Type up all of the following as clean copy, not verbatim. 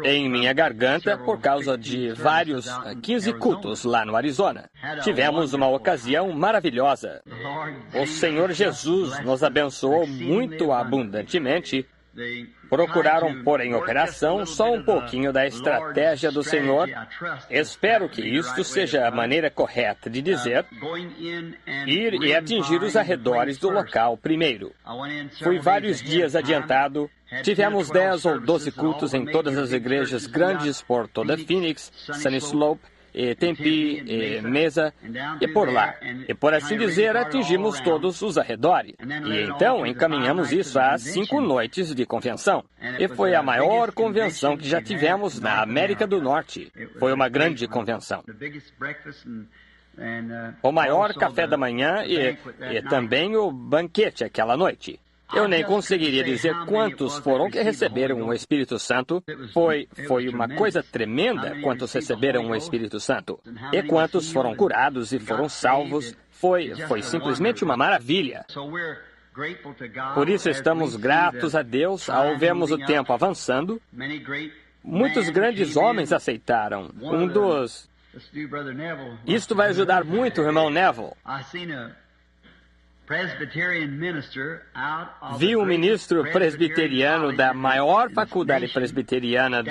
em minha garganta por causa de vários 15 cultos lá no Arizona. Tivemos uma ocasião maravilhosa. O Senhor Jesus nos abençoou muito abundantemente. Procuraram pôr em operação só um pouquinho da estratégia do Senhor. Espero que isto seja a maneira correta de dizer: ir e atingir os arredores do local primeiro. Fui vários dias adiantado. Tivemos 10 ou 12 cultos em todas as igrejas grandes por toda Phoenix, Sunny Slope, e Tempe, e Mesa, e por lá. E por assim dizer, atingimos todos os arredores. E então encaminhamos isso a 5 noites de convenção. E foi a maior convenção que já tivemos na América do Norte. Foi uma grande convenção. O maior café da manhã e também o banquete aquela noite. Eu nem conseguiria dizer quantos foram que receberam o Espírito Santo. Foi uma coisa tremenda quantos receberam o Espírito Santo. E quantos foram curados e foram salvos. Foi simplesmente uma maravilha. Por isso estamos gratos a Deus ao vermos o tempo avançando. Muitos grandes homens aceitaram. Isto vai ajudar muito, irmão Neville. Vi um ministro presbiteriano da maior faculdade presbiteriana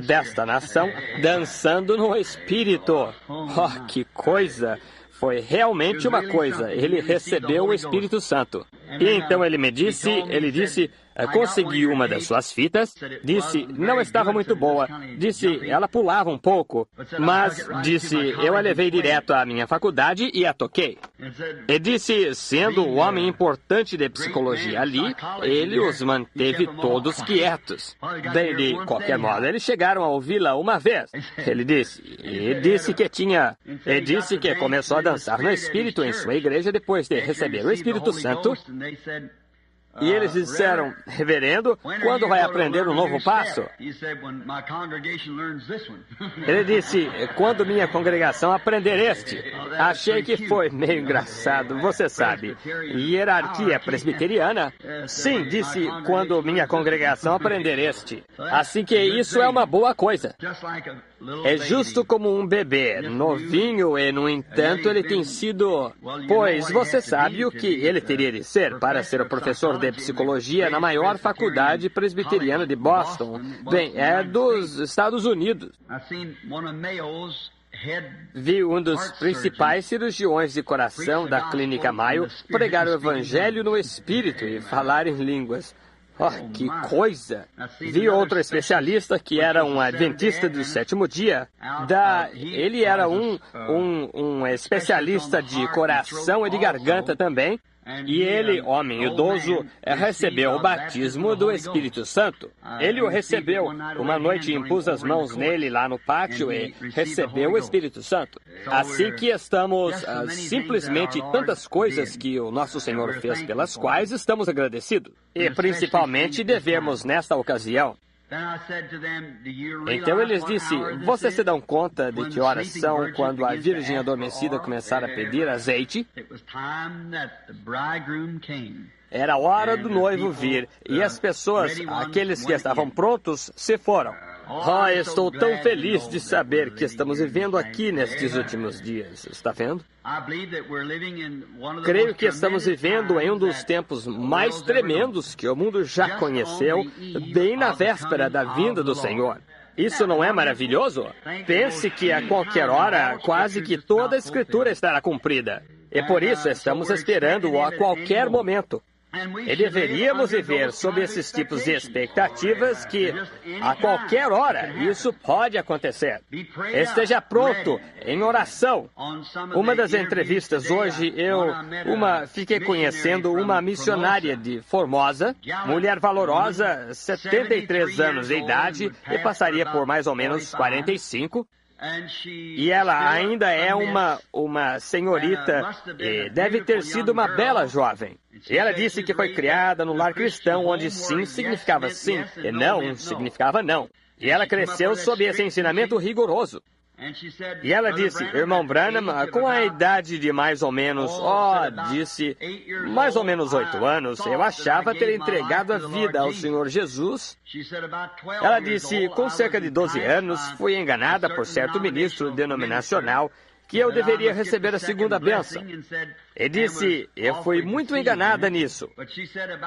desta nação dançando no Espírito. Oh, que coisa! Foi realmente uma coisa. Ele recebeu o Espírito Santo. E então ele disse, consegui uma das suas fitas, disse, não estava muito boa, disse, ela pulava um pouco, mas disse, eu a levei direto à minha faculdade e a toquei. E disse, sendo um homem importante de psicologia ali, ele os manteve todos quietos. De qualquer modo, eles chegaram a ouvi-la uma vez. Ele disse que começou a dançar no Espírito em sua igreja depois de receber o Espírito Santo. E eles disseram, reverendo, quando vai aprender um novo passo? Ele disse, quando minha congregação aprender este. Achei que foi meio engraçado, você sabe. Hierarquia presbiteriana? Sim, disse, quando minha congregação aprender este. Assim que isso é uma boa coisa. É justo como um bebê, novinho e, no entanto, ele tem sido... Pois você sabe o que ele teria de ser para ser o professor de psicologia na maior faculdade presbiteriana de Boston. Bem, é dos Estados Unidos. Vi um dos principais cirurgiões de coração da Clínica Mayo pregar o Evangelho no Espírito e falar em línguas. Oh, que coisa! Vi outro especialista que era um adventista do sétimo dia. Ele era um especialista de coração e de garganta também. E ele, homem idoso, recebeu o batismo do Espírito Santo. Ele o recebeu. Uma noite impus as mãos nele lá no pátio e recebeu o Espírito Santo. Assim que estamos simplesmente tantas coisas que o nosso Senhor fez pelas quais estamos agradecidos. E principalmente devemos nesta ocasião. Então eles disseram, vocês se dão conta de que horas são quando a virgem adormecida começar a pedir azeite? Era a hora do noivo vir, e as pessoas, aqueles que estavam prontos, se foram. Oh, estou tão feliz de saber que estamos vivendo aqui nestes últimos dias. Está vendo? Creio que estamos vivendo em um dos tempos mais tremendos que o mundo já conheceu, bem na véspera da vinda do Senhor. Isso não é maravilhoso? Pense que a qualquer hora, quase que toda a Escritura estará cumprida. E por isso estamos esperando-o a qualquer momento. E deveríamos viver sob esses tipos de expectativas que, a qualquer hora, isso pode acontecer. Esteja pronto em oração. Uma das entrevistas hoje, fiquei conhecendo uma missionária de Formosa, mulher valorosa, 73 anos de idade e passaria por mais ou menos 45. E ela ainda é uma senhorita e deve ter sido uma bela jovem. E ela disse que foi criada no lar cristão, onde sim significava sim e não significava não. E ela cresceu sob esse ensinamento rigoroso. E ela disse, irmão Branham, com a idade de mais ou menos, disse, mais ou menos 8 anos, eu achava ter entregado a vida ao Senhor Jesus. Ela disse, com cerca de 12 anos, fui enganada por certo ministro denominacional que eu deveria receber a segunda bênção. E disse, eu fui muito enganada nisso.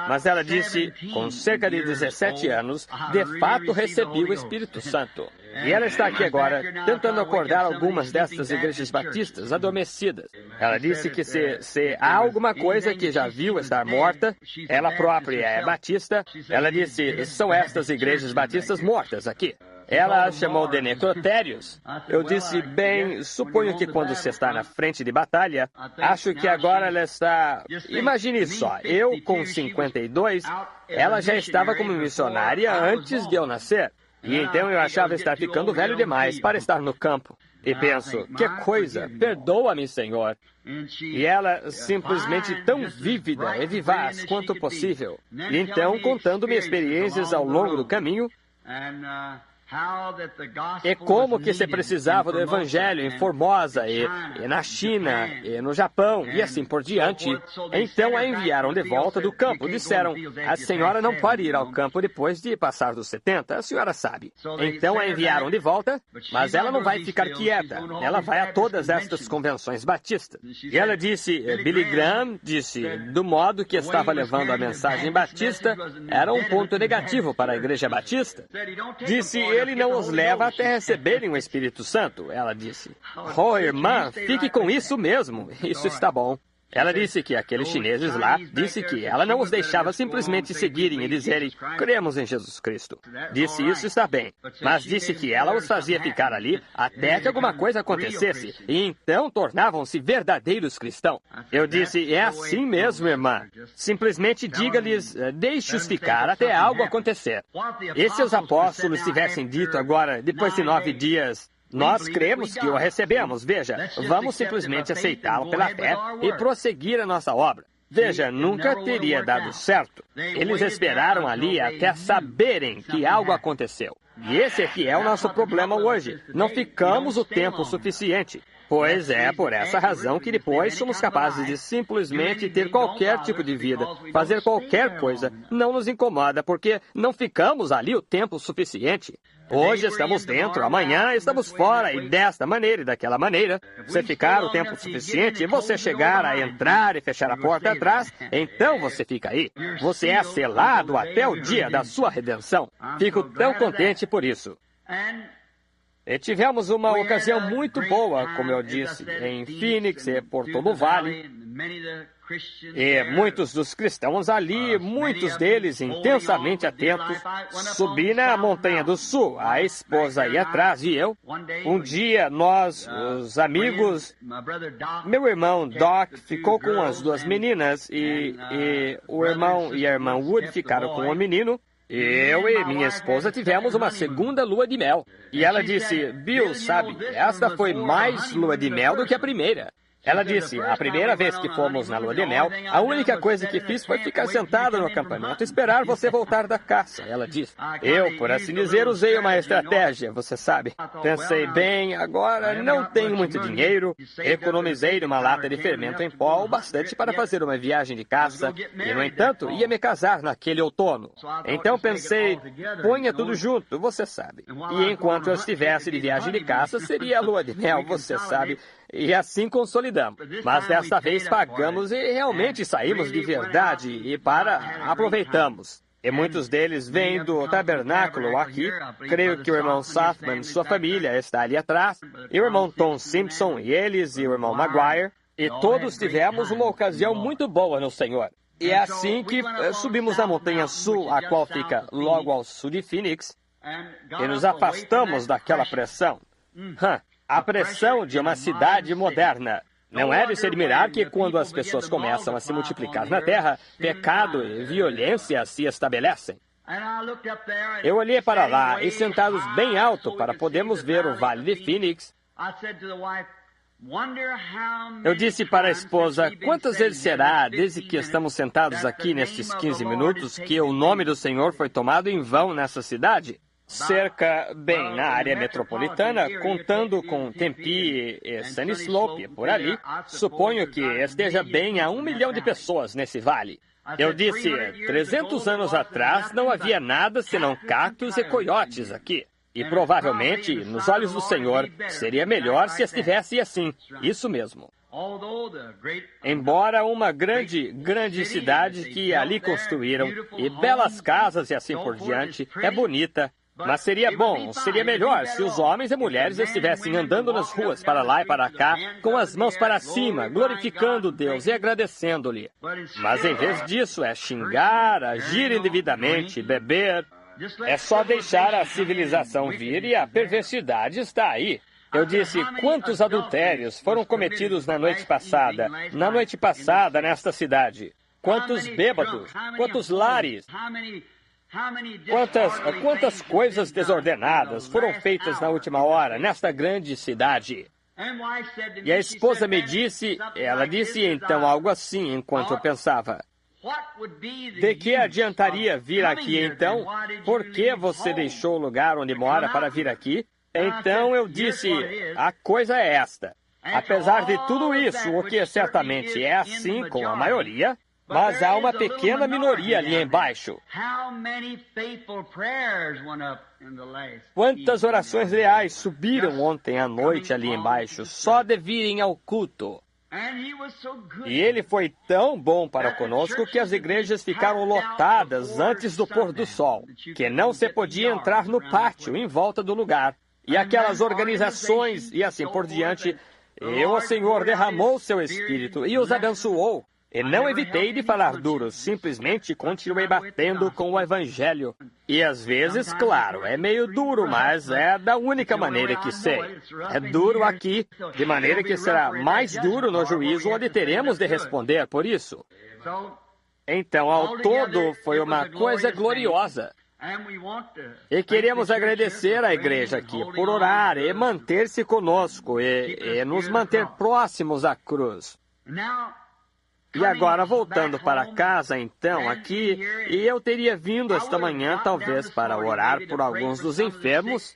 Mas ela disse, com cerca de 17 anos, de fato recebi o Espírito Santo. E ela está aqui agora, tentando acordar algumas destas igrejas batistas adormecidas. Ela disse que se há alguma coisa que já viu estar morta, ela própria é batista, ela disse, são estas igrejas batistas mortas aqui. Ela as chamou de necrotérios. Eu disse, bem, suponho que quando você está na frente de batalha, acho que agora ela está... Imagine só, eu com 52, ela já estava como missionária antes de eu nascer. E então eu achava estar ficando velho demais para estar no campo. E penso, que coisa, perdoa-me, Senhor. E ela simplesmente tão vívida e vivaz quanto possível. E então, contando-me experiências ao longo do caminho, e como que se precisava do Evangelho em Formosa, e na China, e no Japão, e assim por diante. Então a enviaram de volta do campo. Disseram, a senhora não pode ir ao campo depois de passar dos 70, a senhora sabe. Então a enviaram de volta, mas ela não vai ficar quieta. Ela vai a todas estas convenções batistas. E ela disse, Billy Graham disse, do modo que estava levando a mensagem batista, era um ponto negativo para a igreja batista. Disse, ele não os leva até receberem o Espírito Santo, ela disse. Oh, irmã, fique com isso mesmo. Isso está bom. Ela disse que aqueles chineses lá, disse que ela não os deixava simplesmente seguirem e dizerem, cremos em Jesus Cristo. Disse, isso está bem. Mas disse que ela os fazia ficar ali até que alguma coisa acontecesse. E então tornavam-se verdadeiros cristãos. Eu disse, é assim mesmo, irmã. Simplesmente diga-lhes, deixe-os ficar até algo acontecer. E se os apóstolos tivessem dito agora, depois de 9 dias... Nós cremos que o recebemos. Veja, vamos simplesmente aceitá-lo pela fé e prosseguir a nossa obra. Veja, nunca teria dado certo. Eles esperaram ali até saberem que algo aconteceu. E esse aqui é o nosso problema hoje. Não ficamos o tempo suficiente. Pois é por essa razão que depois somos capazes de simplesmente ter qualquer tipo de vida, fazer qualquer coisa. Não nos incomoda, porque não ficamos ali o tempo suficiente. Hoje estamos dentro, amanhã estamos fora, e desta maneira e daquela maneira. Se ficar o tempo suficiente e você chegar a entrar e fechar a porta atrás, então você fica aí. Você é selado até o dia da sua redenção. Fico tão contente por isso. E tivemos uma ocasião muito boa, como eu disse, em Phoenix e por todo o vale. E muitos dos cristãos ali, muitos deles intensamente atentos, subi na Montanha do Sul, a esposa ia atrás e eu. Um dia nós, os amigos, meu irmão Doc ficou com as 2 meninas e o irmão e a irmã Wood ficaram com o menino. Eu e minha esposa tivemos uma segunda lua de mel. E ela disse, Bill, sabe, esta foi mais lua de mel do que a primeira. Ela disse, a primeira vez que fomos na lua de mel, a única coisa que fiz foi ficar sentada no acampamento e esperar você voltar da caça. Ela disse, eu, por assim dizer, usei uma estratégia, você sabe. Pensei, bem, agora não tenho muito dinheiro, economizei numa lata de fermento em pó o bastante para fazer uma viagem de caça e, no entanto, ia me casar naquele outono. Então pensei, ponha tudo junto, você sabe. E enquanto eu estivesse de viagem de caça, seria a lua de mel, você sabe. E assim consolidamos. Mas desta vez pagamos e realmente saímos de verdade e aproveitamos. E muitos deles vêm do tabernáculo aqui. Creio que o irmão Southman, sua família, está ali atrás. E o irmão Tom Simpson e eles, e o irmão Maguire. E todos tivemos uma ocasião muito boa no Senhor. E é assim que subimos a Montanha Sul, a qual fica logo ao sul de Phoenix. E nos afastamos daquela pressão. A pressão de uma cidade moderna. Não é de se admirar que quando as pessoas começam a se multiplicar na Terra, pecado e violência se estabelecem. Eu olhei para lá e sentados bem alto para podermos ver o Vale de Phoenix, eu disse para a esposa, quantas vezes será, desde que estamos sentados aqui nestes 15 minutos, que o nome do Senhor foi tomado em vão nessa cidade? bem na área metropolitana, contando com Tempe e Sunnyslope, por ali, suponho que esteja bem a 1 milhão de pessoas nesse vale. Eu disse, 300 anos atrás não havia nada senão cactos e coiotes aqui. E provavelmente, nos olhos do Senhor, seria melhor se estivesse assim. Isso mesmo. Embora uma grande cidade que ali construíram, e belas casas e assim por diante, é bonita, mas seria melhor se os homens e mulheres estivessem andando nas ruas para lá e para cá, com as mãos para cima, glorificando Deus e agradecendo-lhe. Mas em vez disso é xingar, agir indevidamente, beber. É só deixar a civilização vir e a perversidade está aí. Eu disse, quantos adultérios foram cometidos na noite passada nesta cidade? Quantos bêbados? Quantos lares? Quantas coisas desordenadas foram feitas na última hora, nesta grande cidade? E a esposa me disse, ela disse então algo assim, enquanto eu pensava, de que adiantaria vir aqui então? Por que você deixou o lugar onde mora para vir aqui? Então eu disse, a coisa é esta. Apesar de tudo isso, o que certamente é assim com a maioria, mas há uma pequena minoria ali embaixo. Quantas orações leais subiram ontem à noite ali embaixo, só de virem ao culto? E ele foi tão bom para conosco que as igrejas ficaram lotadas antes do pôr do sol, que não se podia entrar no pátio em volta do lugar. E aquelas organizações e assim por diante, o Senhor derramou seu Espírito e os abençoou. E não evitei de falar duro, simplesmente continuei batendo com o Evangelho. E às vezes, claro, é meio duro, mas é da única maneira que sei. É duro aqui, de maneira que será mais duro no juízo, onde teremos de responder por isso. Então, ao todo, foi uma coisa gloriosa. E queremos agradecer à igreja aqui por orar e manter-se conosco e nos manter próximos à cruz. E agora, voltando para casa, então, aqui, e eu teria vindo esta manhã, talvez, para orar por alguns dos enfermos.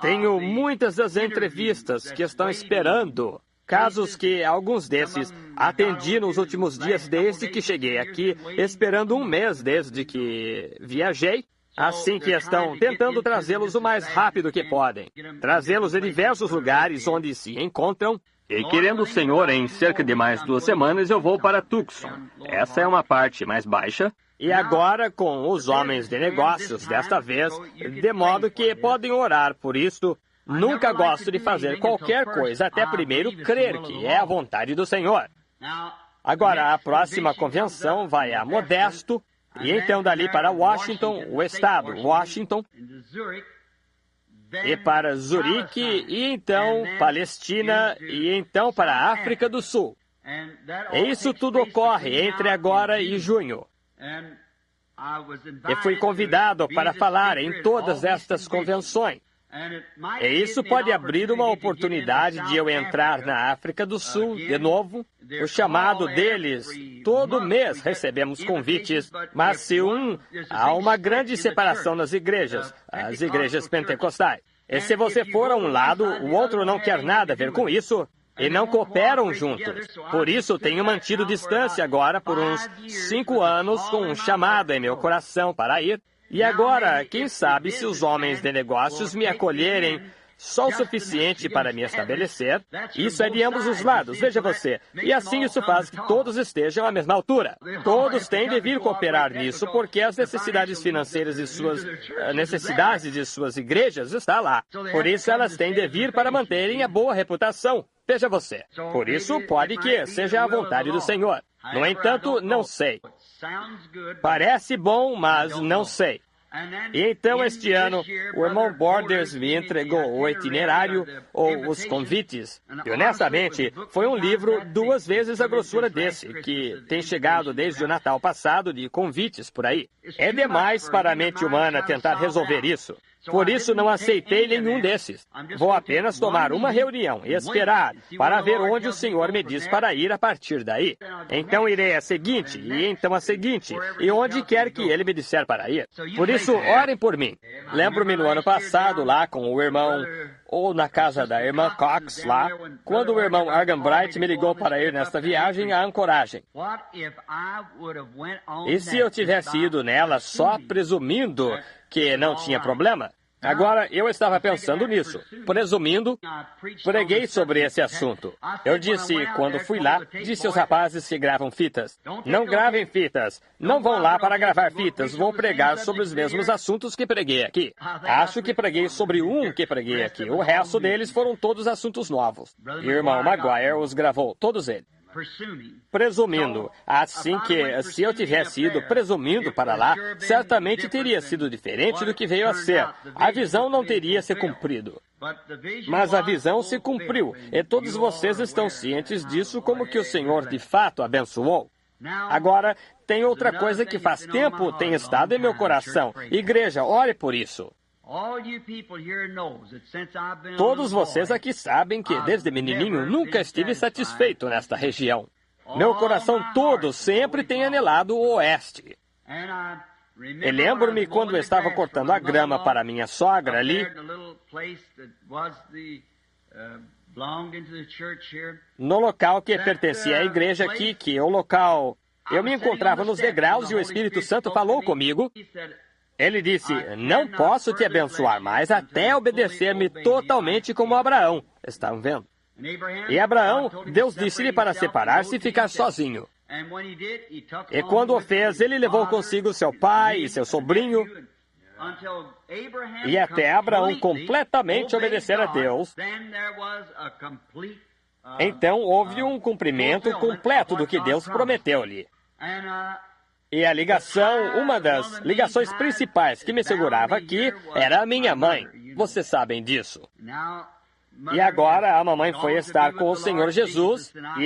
Tenho muitas das entrevistas que estão esperando. Casos que alguns desses atendi nos últimos dias desde que cheguei aqui, esperando 1 mês desde que viajei. Assim que estão tentando trazê-los o mais rápido que podem. Trazê-los de diversos lugares onde se encontram. E querendo o Senhor, em cerca de mais 2 semanas, eu vou para Tucson. Essa é uma parte mais baixa. E agora com os homens de negócios, desta vez, de modo que podem orar por isso. Nunca gosto de fazer qualquer coisa até primeiro crer que é a vontade do Senhor. Agora, a próxima convenção vai a Modesto, e então dali para Washington, o estado Washington, e para Zurique, e então Palestina, e então para a África do Sul. E isso tudo ocorre entre agora e junho. E fui convidado para falar em todas estas convenções. E isso pode abrir uma oportunidade de eu entrar na África do Sul de novo. O chamado deles, todo mês recebemos convites, mas há uma grande separação nas igrejas, as igrejas pentecostais. E se você for a um lado, o outro não quer nada a ver com isso, e não cooperam juntos. Por isso, tenho mantido distância agora por uns 5 anos com um chamado em meu coração para ir. E agora, quem sabe se os homens de negócios me acolherem só o suficiente para me estabelecer. Isso é de ambos os lados, veja você. E assim isso faz que todos estejam à mesma altura. Todos têm de vir cooperar nisso, porque as necessidades financeiras de suas igrejas estão lá. Por isso elas têm de vir para manterem a boa reputação. Veja você. Por isso, pode que seja a vontade do Senhor. No entanto, não sei. Parece bom, mas não sei. E então, este ano, o irmão Borders me entregou o itinerário, ou os convites. E, honestamente, foi um livro 2 vezes a grossura desse, que tem chegado desde o Natal passado de convites por aí. É demais para a mente humana tentar resolver isso. Por isso não aceitei nenhum desses. Vou apenas tomar uma reunião e esperar para ver onde o Senhor me diz para ir a partir daí. Então irei a seguinte, e então a seguinte, e onde quer que Ele me disser para ir. Por isso, orem por mim. Lembro-me no ano passado, lá com o irmão, ou na casa da irmã Cox, lá, quando o irmão Arganbright me ligou para ir nesta viagem à ancoragem. E se eu tivesse ido nela só presumindo que não tinha problema? Agora, eu estava pensando nisso. Presumindo, preguei sobre esse assunto. Eu disse, quando fui lá, disse aos rapazes que gravam fitas, não gravem fitas, não vão lá para gravar fitas, vou pregar sobre os mesmos assuntos que preguei aqui. Acho que preguei sobre um que preguei aqui, o resto deles foram todos assuntos novos. E o irmão Maguire os gravou, todos eles. Presumindo, assim que, se eu tivesse ido presumindo para lá, certamente teria sido diferente do que veio a ser. A visão não teria se cumprido. Mas a visão se cumpriu, e todos vocês estão cientes disso, como que o Senhor de fato abençoou. Agora, tem outra coisa que faz tempo tem estado em meu coração. Igreja, ore por isso. Todos vocês aqui sabem que, desde menininho, nunca estive satisfeito nesta região. Meu coração todo sempre tem anelado o oeste. E lembro-me quando eu estava cortando a grama para minha sogra ali, no local que pertencia à igreja aqui, que é o local... Eu me encontrava nos degraus e o Espírito Santo falou comigo. Ele disse, não posso te abençoar mais até obedecer-me totalmente como Abraão. Estão vendo? E Abraão, Deus disse-lhe para separar-se e ficar sozinho. E quando o fez, ele levou consigo seu pai e seu sobrinho. E até Abraão completamente obedecer a Deus, então houve um cumprimento completo do que Deus prometeu-lhe. E a ligação, uma das ligações principais que me segurava aqui, era a minha mãe. Vocês sabem disso. E agora a mamãe foi estar com o Senhor Jesus, e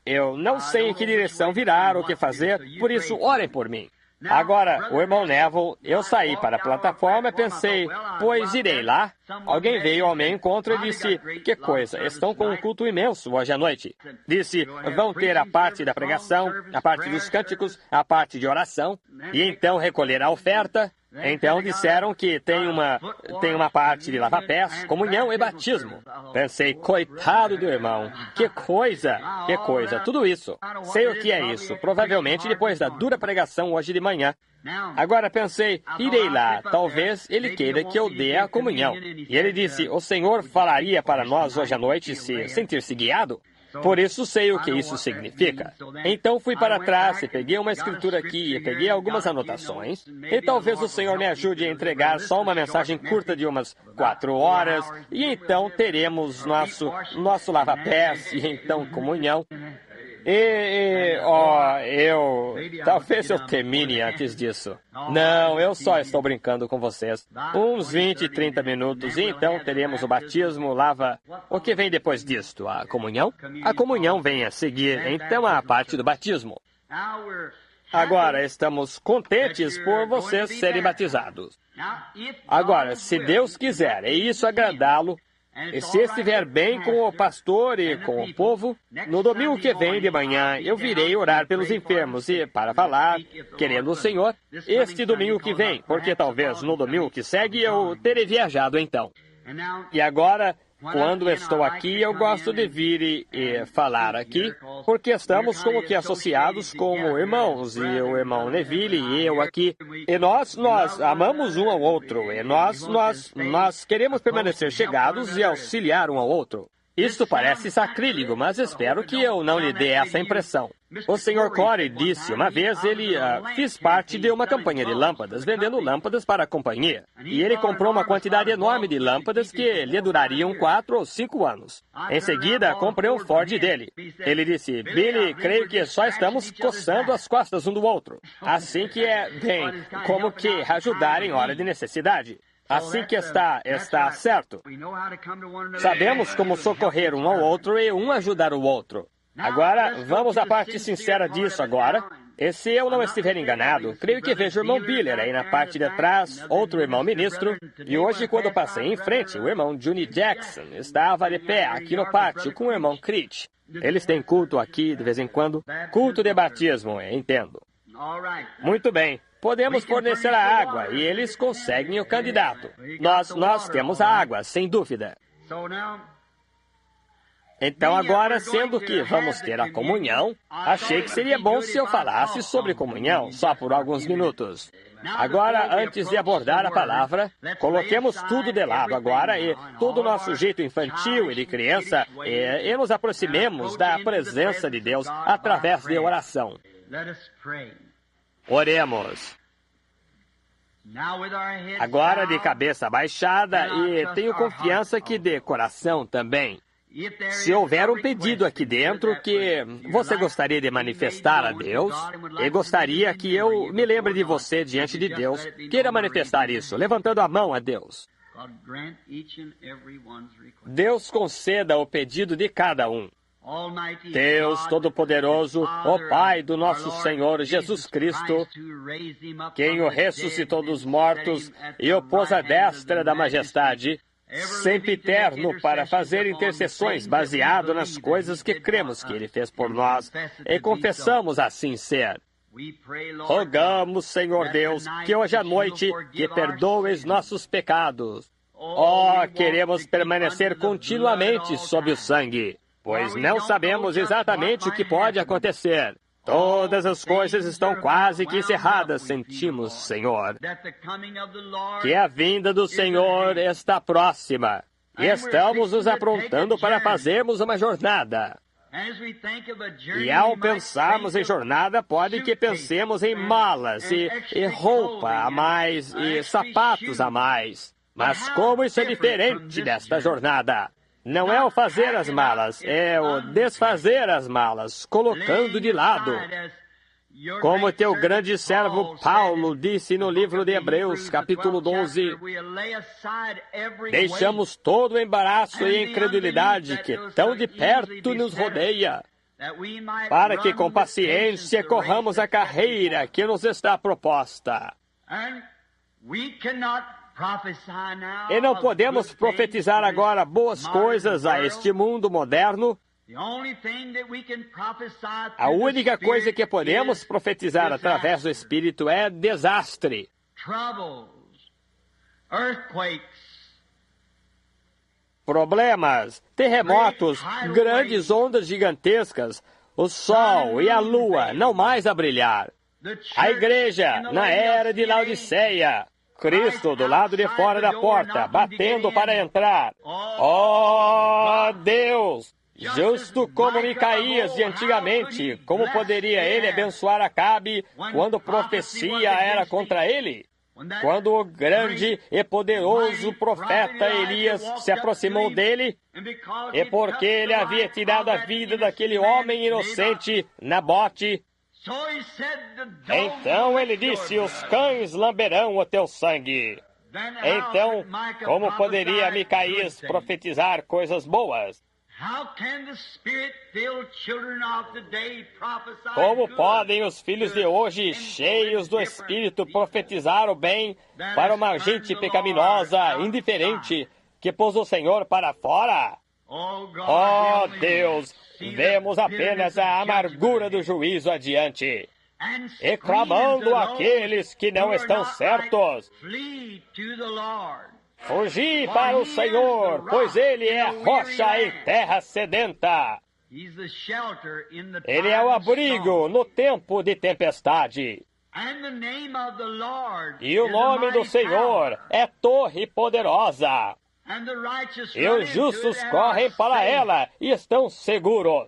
eu não sei em que direção virar, o que fazer, por isso orem por mim. Agora, o irmão Neville, eu saí para a plataforma e pensei, pois irei lá. Alguém veio ao meu encontro e disse, que coisa, estão com um culto imenso hoje à noite. Disse, vão ter a parte da pregação, a parte dos cânticos, a parte de oração, e então recolher a oferta. Então disseram que tem uma parte de lava-pés, comunhão e batismo. Pensei, coitado do irmão, que coisa, tudo isso. Sei o que é isso, provavelmente depois da dura pregação hoje de manhã. Agora pensei, irei lá, talvez ele queira que eu dê a comunhão. E ele disse, o Senhor falaria para nós hoje à noite se sentir-se guiado? Por isso sei o que isso significa. Então fui para trás e peguei uma escritura aqui e peguei algumas anotações. E talvez o Senhor me ajude a entregar só uma mensagem curta de umas 4 horas. E então teremos nosso lava-pés e então comunhão. Talvez eu termine antes disso. Não, eu só estou brincando com vocês. Uns 20, 30 minutos, e então teremos o batismo, O que vem depois disto? A comunhão? A comunhão vem a seguir, então a parte do batismo. Agora, estamos contentes por vocês serem batizados. Agora, se Deus quiser, e isso agradá-lo, e se estiver bem com o pastor e com o povo, no domingo que vem de manhã eu virei orar pelos enfermos e para falar, querendo o Senhor, este domingo que vem, porque talvez no domingo que segue eu terei viajado então. E agora, quando estou aqui, eu gosto de vir e falar aqui, porque estamos como que associados como irmãos, e o irmão Neville e eu aqui. E nós amamos um ao outro, e nós queremos permanecer chegados e auxiliar um ao outro. Isto parece sacrílego, mas espero que eu não lhe dê essa impressão. O Sr. Corey disse uma vez, ele fez parte de uma campanha de lâmpadas, vendendo lâmpadas para a companhia. E ele comprou uma quantidade enorme de lâmpadas que lhe durariam 4 ou 5 anos. Em seguida, comprei um Ford dele. Ele disse, Billy, creio que só estamos coçando as costas um do outro. Assim que bem, como que ajudar em hora de necessidade. Assim que está certo. Sabemos como socorrer um ao outro e um ajudar o outro. Agora, vamos à parte sincera disso agora. E se eu não estiver enganado, creio que vejo o irmão Biller aí na parte de trás, outro irmão ministro, e hoje, quando passei em frente, o irmão Juni Jackson estava de pé aqui no pátio com o irmão Creech. Eles têm culto aqui de vez em quando. Culto de batismo, entendo. Muito bem. Podemos fornecer a água e eles conseguem o candidato. Nós temos a água, sem dúvida. Então agora, sendo que vamos ter a comunhão, achei que seria bom se eu falasse sobre comunhão, só por alguns minutos. Agora, antes de abordar a palavra, coloquemos tudo de lado agora e todo o nosso jeito infantil e de criança e nos aproximemos da presença de Deus através de oração. Oremos. Agora de cabeça baixada e tenho confiança que de coração também. Se houver um pedido aqui dentro que você gostaria de manifestar a Deus, e gostaria que eu me lembre de você diante de Deus, queira manifestar isso, levantando a mão a Deus. Deus conceda o pedido de cada um. Deus Todo-Poderoso, o Pai do nosso Senhor Jesus Cristo, quem o ressuscitou dos mortos e o pôs à destra da majestade, sempre eterno para fazer intercessões baseado nas coisas que cremos que Ele fez por nós e confessamos assim ser. Rogamos, Senhor Deus, que hoje à noite que perdoes nossos pecados. Queremos permanecer continuamente sob o sangue, pois não sabemos exatamente o que pode acontecer. Todas as coisas estão quase que encerradas, sentimos, Senhor, que a vinda do Senhor está próxima e estamos nos aprontando para fazermos uma jornada. E ao pensarmos em jornada, pode que pensemos em malas e roupa a mais e sapatos a mais. Mas como isso é diferente desta jornada? Não é o fazer as malas, é o desfazer as malas, colocando de lado. Como teu grande servo Paulo disse no livro de Hebreus, capítulo 12, deixamos todo o embaraço e a incredulidade que tão de perto nos rodeia, para que com paciência corramos a carreira que nos está proposta. E não podemos profetizar agora boas coisas a este mundo moderno. A única coisa que podemos profetizar através do Espírito é desastre, problemas, terremotos, grandes ondas gigantescas, o sol e a lua não mais a brilhar. A igreja na era de Laodiceia, Cristo do lado de fora da porta, batendo para entrar. Deus! Justo como Micaías de antigamente, como poderia ele abençoar Acabe quando profecia era contra ele? Quando o grande e poderoso profeta Elias se aproximou dele, e porque ele havia tirado a vida daquele homem inocente, Nabote, então ele disse, os cães lamberão o teu sangue. Então, como poderia Micaías profetizar coisas boas? Como podem os filhos de hoje, cheios do Espírito, profetizar o bem para uma gente pecaminosa, indiferente, que pôs o Senhor para fora? Deus, vemos apenas a amargura do juízo adiante, e clamando àqueles que não estão certos, fugi para o Senhor, pois Ele é rocha em terra sedenta. Ele é o abrigo no tempo de tempestade. E o nome do Senhor é torre poderosa. E os justos correm para ela e estão seguros.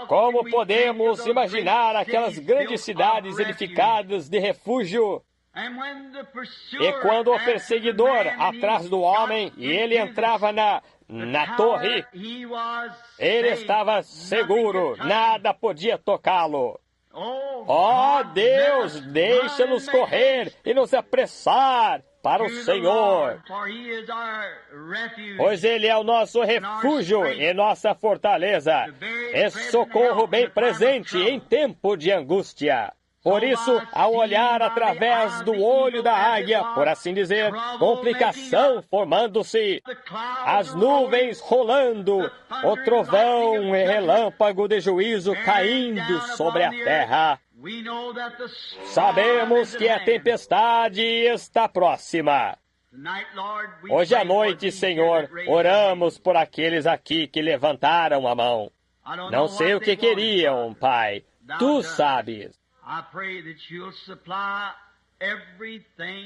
Como podemos imaginar aquelas grandes cidades edificadas de refúgio? E quando o perseguidor atrás do homem e ele entrava na torre, ele estava seguro, nada podia tocá-lo. Deus, deixa-nos correr e nos apressar para o Senhor, pois Ele é o nosso refúgio e nossa fortaleza, e socorro bem presente em tempo de angústia. Por isso, ao olhar através do olho da águia, por assim dizer, complicação formando-se, as nuvens rolando, o trovão e relâmpago de juízo caindo sobre a terra, sabemos que a tempestade está próxima. Hoje à noite, Senhor, oramos por aqueles aqui que levantaram a mão. Não sei o que queriam, Pai. Tu sabes.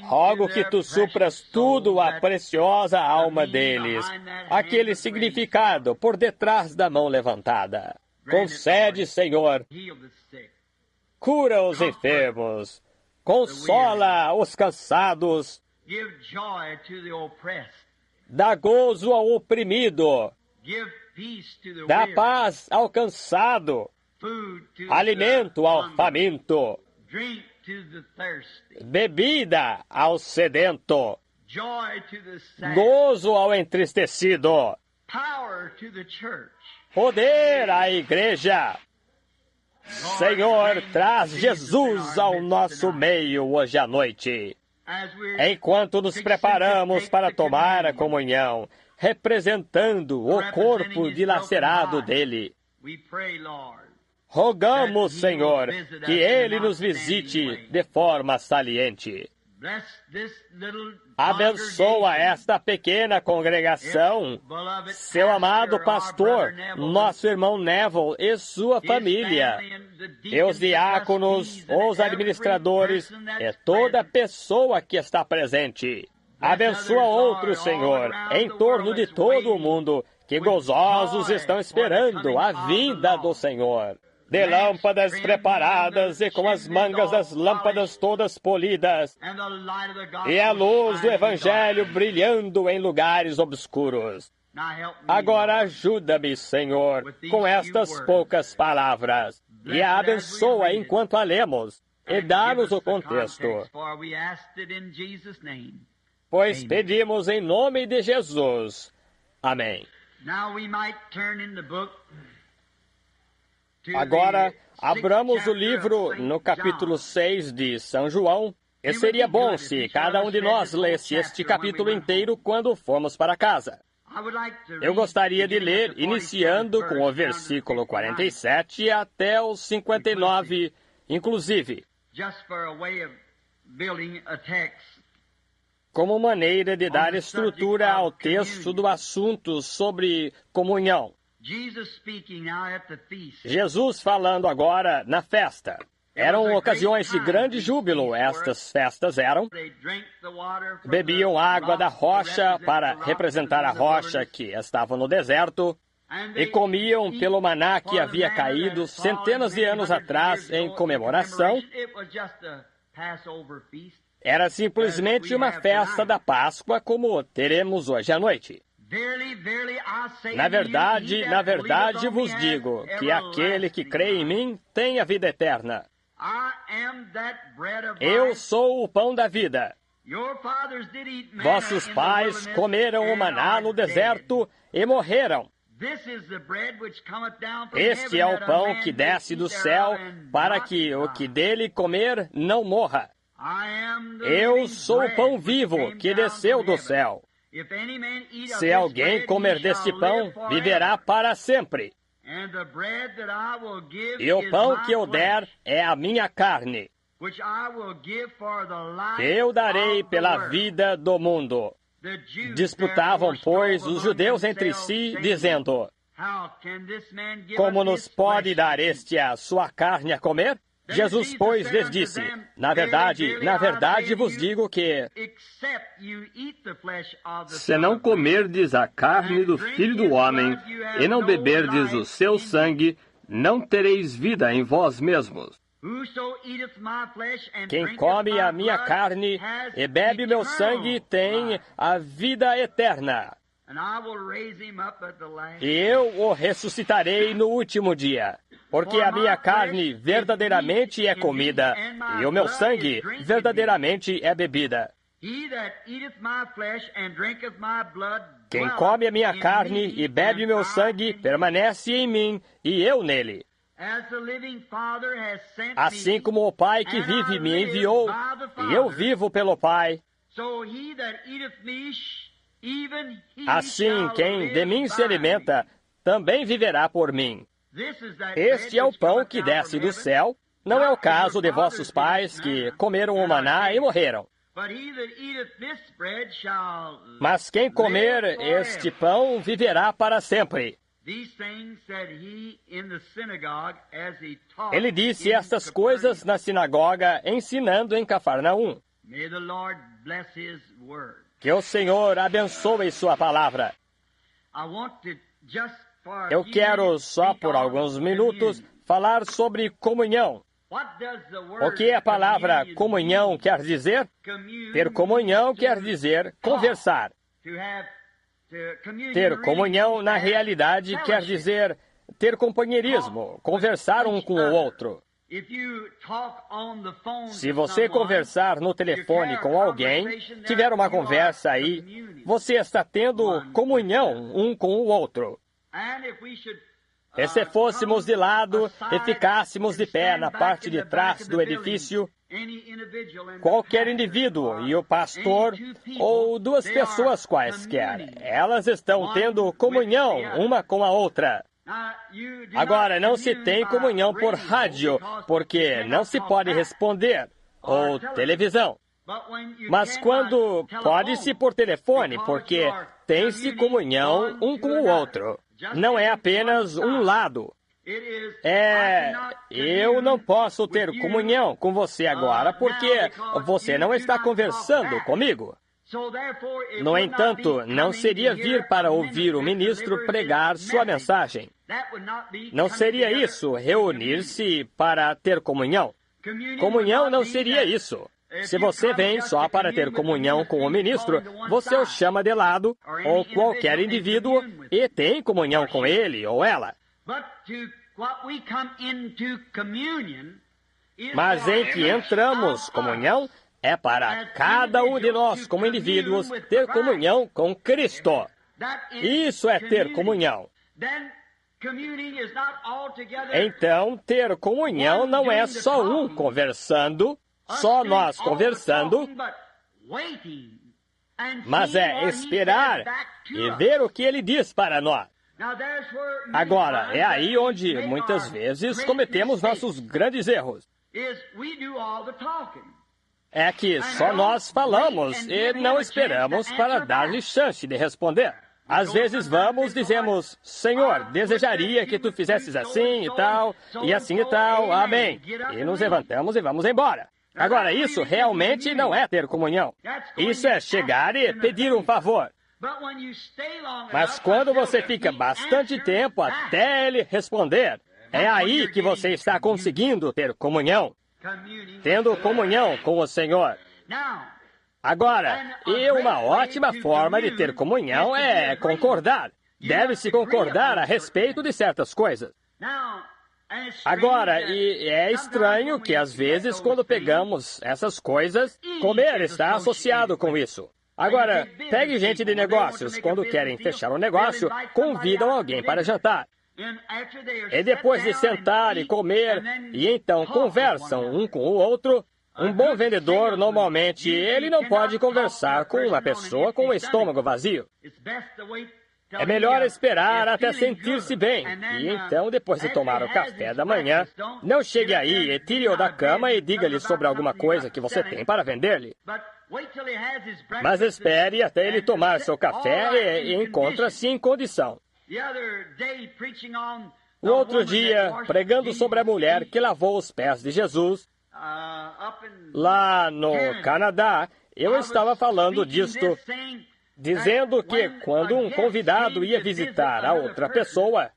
Rogo que tu supras tudo à preciosa alma deles, aquele significado por detrás da mão levantada. Concede, Senhor, cura os enfermos, consola os cansados, dá gozo ao oprimido, dá paz ao cansado, alimento ao faminto, bebida ao sedento, gozo ao entristecido, poder à igreja. Senhor, traz Jesus ao nosso meio hoje à noite. Enquanto nos preparamos para tomar a comunhão, representando o corpo dilacerado dele, rogamos, Senhor, que Ele nos visite de forma saliente. Abençoa esta pequena congregação, seu amado pastor, nosso irmão Neville e sua família, e os diáconos, os administradores e toda pessoa que está presente. Abençoa outros, Senhor, em torno de todo o mundo, que gozosos estão esperando a vinda do Senhor. De lâmpadas preparadas e com as mangas das lâmpadas todas polidas, e a luz do Evangelho brilhando em lugares obscuros. Agora ajuda-me, Senhor, com estas poucas palavras, e a abençoa enquanto a lemos, e dá-nos o contexto. Pois pedimos em nome de Jesus. Amém. Agora, abramos o livro no capítulo 6 de São João, e seria bom se cada um de nós lesse este capítulo inteiro quando formos para casa. Eu gostaria de ler, iniciando com o versículo 47 até o 59, inclusive, como maneira de dar estrutura ao texto do assunto sobre comunhão. Jesus falando agora na festa. Eram ocasiões de grande júbilo, estas festas eram. Bebiam água da rocha para representar a rocha que estava no deserto, e comiam pelo maná que havia caído centenas de anos atrás em comemoração. Era simplesmente uma festa da Páscoa como teremos hoje à noite. Na verdade vos digo que aquele que crê em mim tem a vida eterna. Eu sou o pão da vida. Vossos pais comeram o maná no deserto e morreram. Este é o pão que desce do céu para que o que dele comer não morra. Eu sou o pão vivo que desceu do céu. Se alguém comer deste pão, viverá para sempre. E o pão que eu der é a minha carne, que eu darei pela vida do mundo. Disputavam, pois, os judeus entre si, dizendo: como nos pode dar este a sua carne a comer? Jesus, pois, lhes disse: na verdade vos digo que, se não comerdes a carne do Filho do Homem e não beberdes o seu sangue, não tereis vida em vós mesmos. Quem come a minha carne e bebe meu sangue tem a vida eterna, e eu o ressuscitarei no último dia. Porque a minha carne verdadeiramente é comida, e o meu sangue verdadeiramente é bebida. Quem come a minha carne e bebe meu sangue permanece em mim, e eu nele. Assim como o Pai que vive me enviou, e eu vivo pelo Pai, assim quem de mim se alimenta, também viverá por mim. Este é o pão que desce do céu. Não é o caso de vossos pais que comeram o maná e morreram. Mas quem comer este pão viverá para sempre. Ele disse estas coisas na sinagoga, ensinando em Cafarnaum. Que o Senhor abençoe sua palavra. Eu quero, só por alguns minutos, falar sobre comunhão. O que a palavra comunhão quer dizer? Ter comunhão quer dizer conversar. Ter comunhão, na realidade, quer dizer ter companheirismo, conversar um com o outro. Se você conversar no telefone com alguém, tiver uma conversa aí, você está tendo comunhão um com o outro. E se fôssemos de lado e ficássemos de pé na parte de trás do edifício, qualquer indivíduo e o pastor ou duas pessoas quaisquer, elas estão tendo comunhão uma com a outra. Agora, não se tem comunhão por rádio, porque não se pode responder, ou televisão. Mas quando pode-se por telefone, porque tem-se comunhão um com o outro. Não é apenas um lado. Eu não posso ter comunhão com você agora, porque você não está conversando comigo. No entanto, não seria vir para ouvir o ministro pregar sua mensagem. Não seria isso, reunir-se para ter comunhão. Comunhão não seria isso. Se você vem só para ter comunhão com o ministro, você o chama de lado, ou qualquer indivíduo, e tem comunhão com ele ou ela. Mas em que entramos comunhão é para cada um de nós, como indivíduos, ter comunhão com Cristo. Isso é ter comunhão. Então, ter comunhão não é só um conversando, só nós conversando, mas é esperar e ver o que ele diz para nós. Agora, é aí onde muitas vezes cometemos nossos grandes erros. É que só nós falamos e não esperamos para dar-lhe chance de responder. Às vezes vamos, dizemos, Senhor, desejaria que tu fizesses assim e tal, e assim e tal, amém. E nos levantamos e vamos embora. Agora, isso realmente não é ter comunhão. Isso é chegar e pedir um favor. Mas quando você fica bastante tempo até ele responder, é aí que você está conseguindo ter comunhão. Tendo comunhão com o Senhor. Agora, e uma ótima forma de ter comunhão é concordar. Deve-se concordar a respeito de certas coisas. Agora, e é estranho que às vezes quando pegamos essas coisas, comer está associado com isso. Agora, pegue gente de negócios, quando querem fechar um negócio, convidam alguém para jantar. E depois de sentar e comer, e então conversam um com o outro, um bom vendedor, normalmente, ele não pode conversar com uma pessoa com o estômago vazio. É melhor esperar até sentir-se bem. E então, depois de tomar o café da manhã, não chegue aí e tire-o da cama e diga-lhe sobre alguma coisa que você tem para vender-lhe. Mas espere até ele tomar seu café e encontra-se em condição. O outro dia, pregando sobre a mulher que lavou os pés de Jesus, lá no Canadá, eu estava falando disto, dizendo que quando um convidado ia visitar a outra pessoa,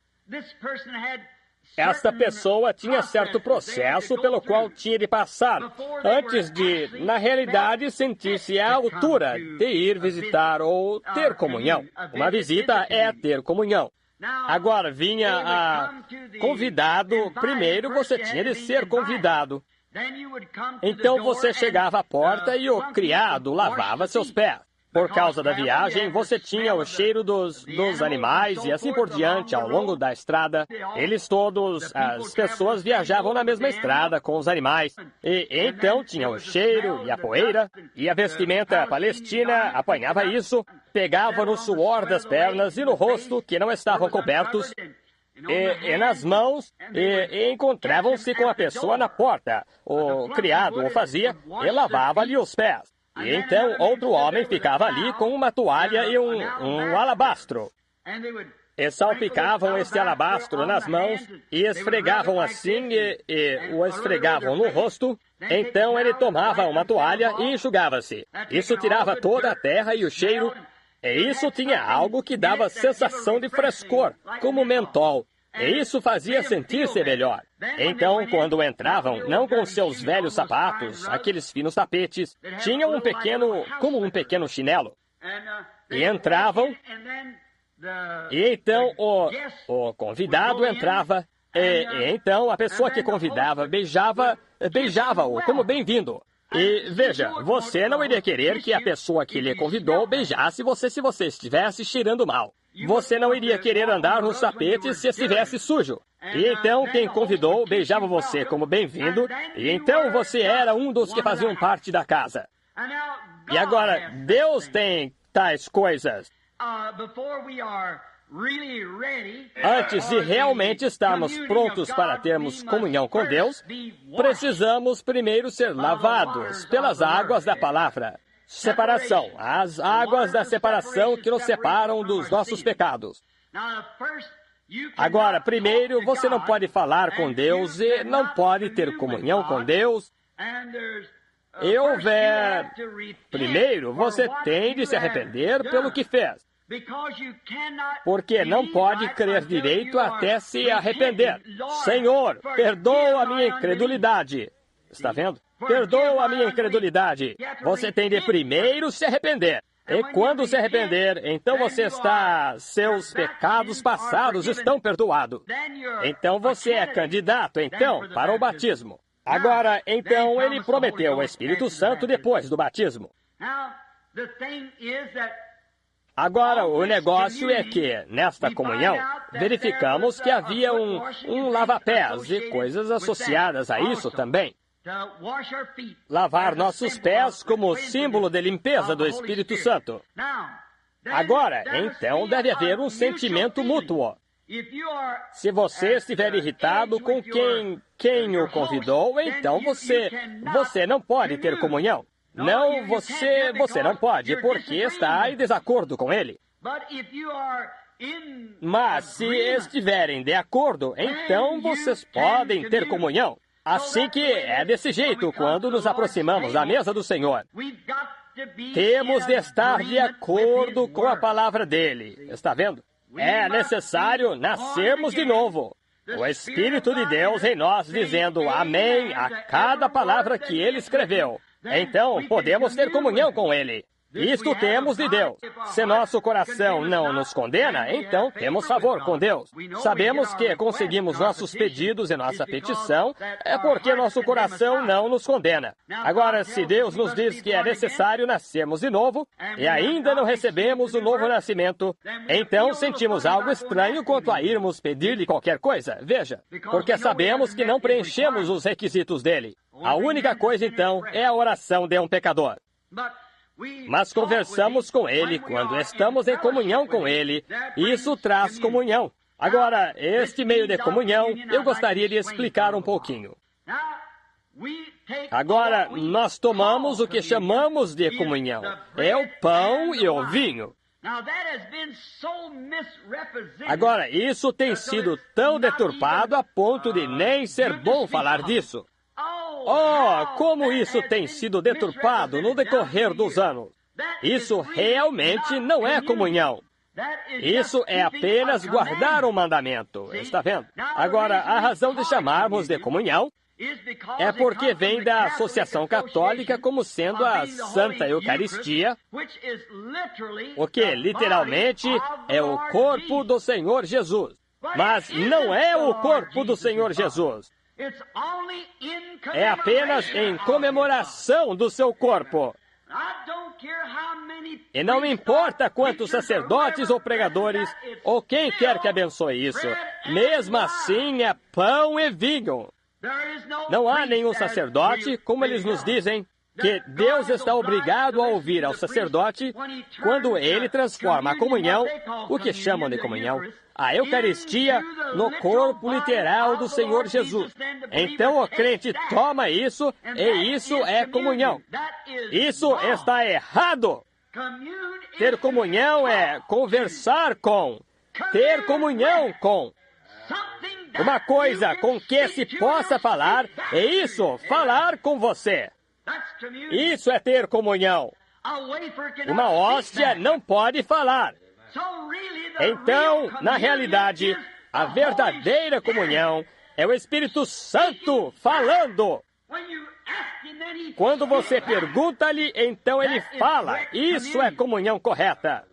esta pessoa tinha certo processo pelo qual tinha de passar, antes de, na realidade, sentir-se à altura de ir visitar ou ter comunhão. Uma visita é ter comunhão. Agora, vinha a convidado, primeiro você tinha de ser convidado. Então você chegava à porta e o criado lavava seus pés. Por causa da viagem, você tinha o cheiro dos animais e assim por diante ao longo da estrada. Eles todos, as pessoas viajavam na mesma estrada com os animais. E então tinha o cheiro e a poeira, e a vestimenta palestina apanhava isso, pegava no suor das pernas e no rosto, que não estavam cobertos, e nas mãos, e encontravam-se com a pessoa na porta. O criado o fazia e lavava-lhe os pés. E então outro homem ficava ali com uma toalha e um alabastro. E salpicavam este alabastro nas mãos e esfregavam assim e o esfregavam no rosto. Então ele tomava uma toalha e enxugava-se. Isso tirava toda a terra e o cheiro. E isso tinha algo que dava sensação de frescor, como mentol. E isso fazia sentir-se melhor. Então, quando entravam, não com seus velhos sapatos, aqueles finos tapetes, tinham como um pequeno chinelo. E entravam, e então o convidado entrava, e então a pessoa que convidava beijava-o como bem-vindo. E veja, você não iria querer que a pessoa que lhe convidou beijasse você se você estivesse cheirando mal. Você não iria querer andar nos tapetes se estivesse sujo. E então quem convidou beijava você como bem-vindo, e então você era um dos que faziam parte da casa. E agora, Deus tem tais coisas. Antes de realmente estarmos prontos para termos comunhão com Deus, precisamos primeiro ser lavados pelas águas da palavra. Separação, as águas da separação que nos separam dos nossos pecados. Agora, primeiro, você não pode falar com Deus e não pode ter comunhão com Deus. Primeiro, você tem de se arrepender pelo que fez. Porque não pode crer direito até se arrepender. Senhor, perdoa a minha incredulidade. Está vendo? Perdoa a minha incredulidade. Você tem de primeiro se arrepender. E quando se arrepender, então seus pecados passados estão perdoados. Então você é candidato, então, para o batismo. Agora, então, ele prometeu o Espírito Santo depois do batismo. Agora, o negócio é que, nesta comunhão, verificamos que havia um lava-pés e coisas associadas a isso também. Lavar nossos pés como símbolo de limpeza do Espírito Santo. Agora, então, deve haver um sentimento mútuo. Se você estiver irritado com quem o convidou, então você não pode ter comunhão. Não, você não pode, porque está em desacordo com ele. Mas se estiverem de acordo, então vocês podem ter comunhão. Assim que é desse jeito quando nos aproximamos da mesa do Senhor. Temos de estar de acordo com a palavra dele. Está vendo? É necessário nascermos de novo. O Espírito de Deus em nós dizendo amém a cada palavra que ele escreveu. Então, podemos ter comunhão com ele. Isto temos de Deus. Se nosso coração não nos condena, então temos favor com Deus. Sabemos que conseguimos nossos pedidos e nossa petição é porque nosso coração não nos condena. Agora, se Deus nos diz que é necessário nascermos de novo e ainda não recebemos o novo nascimento, então sentimos algo estranho quanto a irmos pedir-lhe qualquer coisa. Veja, porque sabemos que não preenchemos os requisitos dele. A única coisa, então, é a oração de um pecador. Mas conversamos com ele quando estamos em comunhão com ele. Isso traz comunhão. Agora, este meio de comunhão, eu gostaria de explicar um pouquinho. Agora, nós tomamos o que chamamos de comunhão. É o pão e o vinho. Agora, isso tem sido tão deturpado a ponto de nem ser bom falar disso. Oh, como isso tem sido deturpado no decorrer dos anos. Isso realmente não é comunhão. Isso é apenas guardar um mandamento. Está vendo? Agora, a razão de chamarmos de comunhão é porque vem da Associação Católica como sendo a Santa Eucaristia, o que literalmente é o corpo do Senhor Jesus. Mas não é o corpo do Senhor Jesus. É apenas em comemoração do seu corpo. E não me importa quantos sacerdotes ou pregadores, ou quem quer que abençoe isso. Mesmo assim é pão e vinho. Não há nenhum sacerdote, como eles nos dizem, que Deus está obrigado a ouvir ao sacerdote quando ele transforma a comunhão, o que chamam de comunhão, a Eucaristia, no corpo literal do Senhor Jesus. Então o crente toma isso, e isso é comunhão. Isso está errado. Ter comunhão é conversar com, ter comunhão com. Uma coisa com que se possa falar, é isso, falar com você. Isso é ter comunhão. Uma hóstia não pode falar. Então, na realidade, a verdadeira comunhão é o Espírito Santo falando. Quando você pergunta-lhe, então ele fala. Isso é comunhão correta.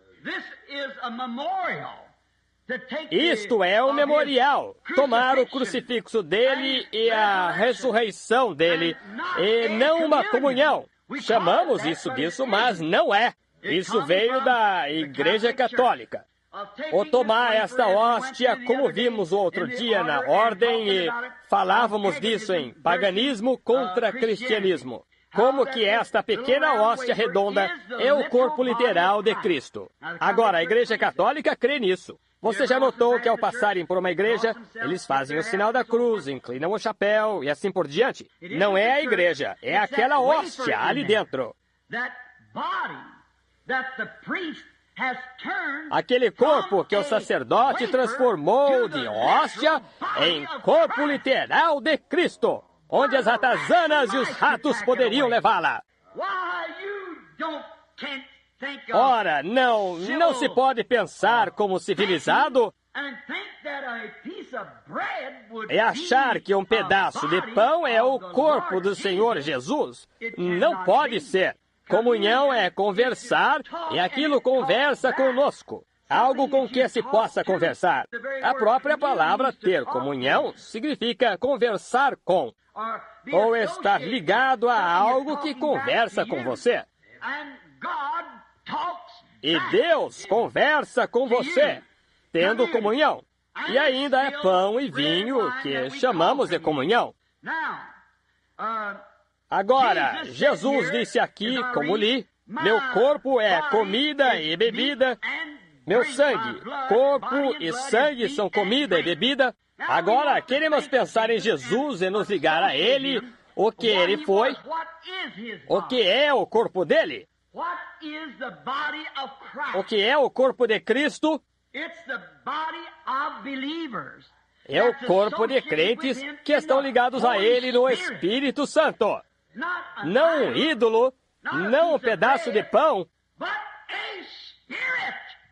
Isto é um memorial. Tomar o crucifixo dele e a ressurreição dele, e não uma comunhão. Chamamos isso disso, mas não é. Isso veio da Igreja Católica. Ou tomar esta hóstia, como vimos o outro dia na ordem, e falávamos disso em paganismo contra cristianismo. Como que esta pequena hóstia redonda é o corpo literal de Cristo. Agora, a Igreja Católica crê nisso. Você já notou que ao passarem por uma igreja, eles fazem o sinal da cruz, inclinam o chapéu e assim por diante? Não é a igreja, é aquela hóstia ali dentro. Aquele corpo que o sacerdote transformou de hóstia em corpo literal de Cristo, onde as ratazanas e os ratos poderiam levá-la. Ora, não se pode pensar como civilizado e achar que um pedaço de pão é o corpo do Senhor Jesus. Não pode ser. Comunhão é conversar, e aquilo conversa conosco. Algo com que se possa conversar. A própria palavra ter comunhão significa conversar com, ou estar ligado a algo que conversa com você. E Deus conversa com você, tendo comunhão. E ainda é pão e vinho que chamamos de comunhão. Agora, Jesus disse aqui, como li, meu corpo é comida e bebida, meu sangue, corpo e sangue são comida e bebida. Agora, queremos pensar em Jesus e nos ligar a Ele, o que Ele foi, o que é o corpo dele. O que é o corpo de Cristo? É o corpo de crentes que estão ligados a Ele no Espírito Santo. Não um ídolo, não um pedaço de pão,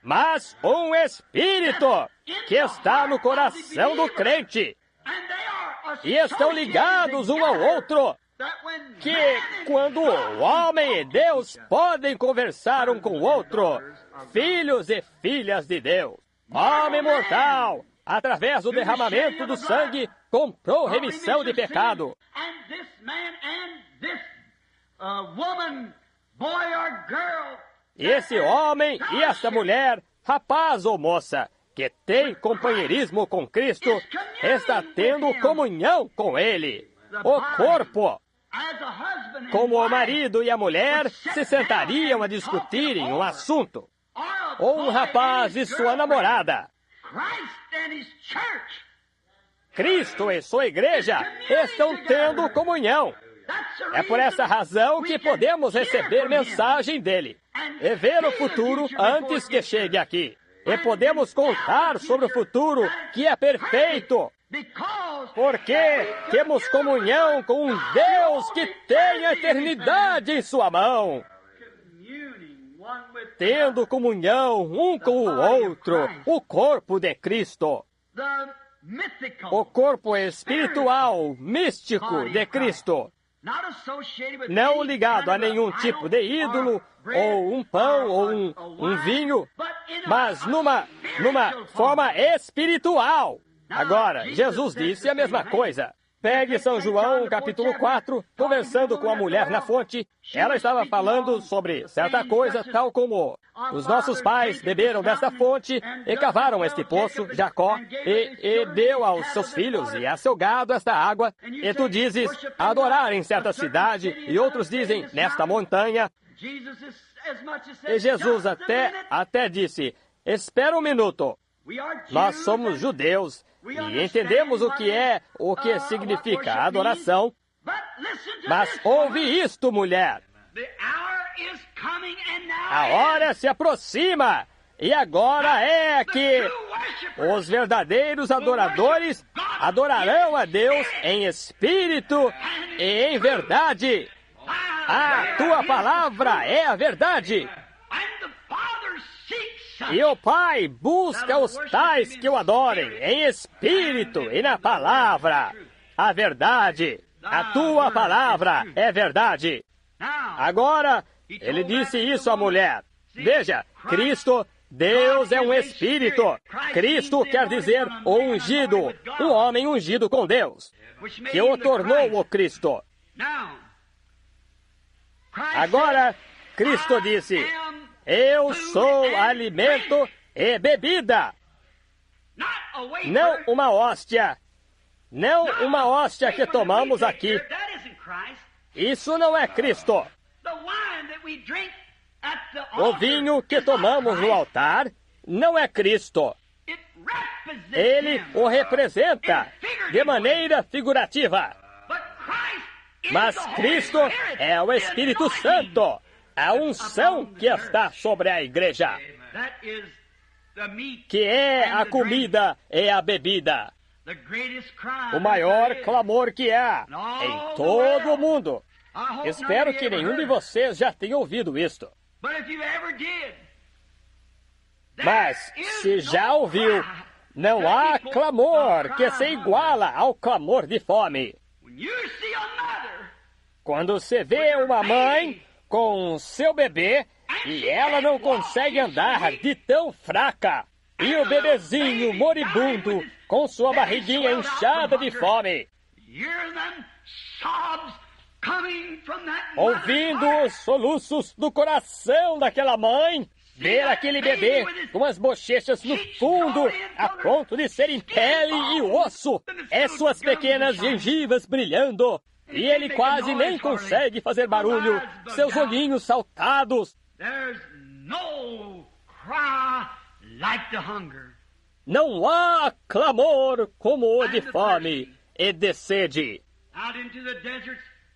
mas um Espírito que está no coração do crente. E estão ligados um ao outro. Que quando o homem e Deus podem conversar um com o outro, filhos e filhas de Deus. Homem mortal, através do derramamento do sangue, comprou remissão de pecado. E esse homem e esta mulher, rapaz ou moça, que tem companheirismo com Cristo, está tendo comunhão com Ele. O corpo. Como o marido e a mulher se sentariam a discutirem um assunto. Ou um rapaz e sua namorada. Cristo e sua igreja estão tendo comunhão. É por essa razão que podemos receber mensagem dele e ver o futuro antes que chegue aqui. E podemos contar sobre o futuro que é perfeito. Porque temos comunhão com um Deus que tem a eternidade em sua mão. Tendo comunhão um com o outro, o corpo de Cristo. O corpo espiritual, místico de Cristo. Não ligado a nenhum tipo de ídolo, ou um pão, ou um vinho, mas numa forma espiritual. Agora, Jesus disse a mesma coisa. Pegue São João, capítulo 4, conversando com a mulher na fonte. Ela estava falando sobre certa coisa, tal como os nossos pais beberam desta fonte e cavaram este poço, Jacó, e deu aos seus filhos e a seu gado esta água. E tu dizes, adorar em certa cidade, e outros dizem, nesta montanha. E Jesus até disse, espera um minuto. Nós somos judeus e entendemos o que significa adoração. Mas ouve isto, mulher. A hora se aproxima e agora é que os verdadeiros adoradores adorarão a Deus em espírito e em verdade. A tua palavra é a verdade. E o Pai busca os tais que o adorem em espírito e na palavra. A verdade, a tua palavra é verdade. Agora, ele disse isso à mulher. Veja, Cristo, Deus é um espírito. Cristo quer dizer o ungido, um homem ungido com Deus, que o tornou o Cristo. Agora, Cristo disse, eu sou alimento e bebida. Não uma hóstia. Não uma hóstia que tomamos aqui. Isso não é Cristo. O vinho que tomamos no altar não é Cristo. Ele o representa de maneira figurativa. Mas Cristo é o Espírito Santo. A unção que está sobre a igreja, que é a comida e a bebida. O maior clamor que há em todo o mundo. Espero que nenhum de vocês já tenha ouvido isto. Mas, se já ouviu, não há clamor que se iguala ao clamor de fome. Quando você vê uma mãe com seu bebê e ela não consegue andar de tão fraca, e o bebezinho moribundo com sua barriguinha inchada de fome, ouvindo os soluços do coração daquela mãe, ver aquele bebê com as bochechas no fundo, a ponto de serem pele e osso, suas pequenas gengivas brilhando, e ele quase nem consegue fazer barulho, seus olhinhos saltados. Não há clamor como o de fome e de sede.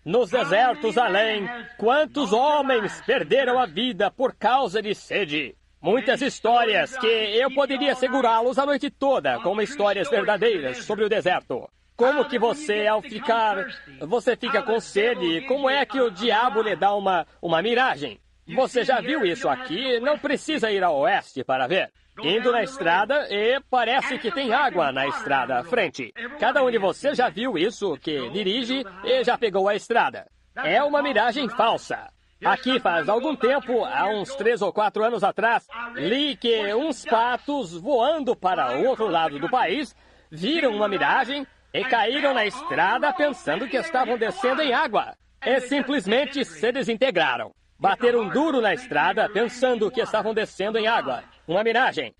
Nos desertos além, quantos homens perderam a vida por causa de sede? Muitas histórias que eu poderia segurá-los a noite toda, como histórias verdadeiras sobre o deserto. Como que você, ao ficar, você fica com sede? Como é que o diabo lhe dá uma miragem? Você já viu isso aqui? Não precisa ir ao oeste para ver. Indo na estrada e parece que tem água na estrada à frente. Cada um de vocês já viu isso, que dirige e já pegou a estrada. É uma miragem falsa. Aqui faz algum tempo, há uns 3 ou 4 anos atrás, li que uns patos voando para o outro lado do país viram uma miragem e caíram na estrada pensando que estavam descendo em água. E simplesmente se desintegraram. Bateram duro na estrada pensando que estavam descendo em água. Uma miragem.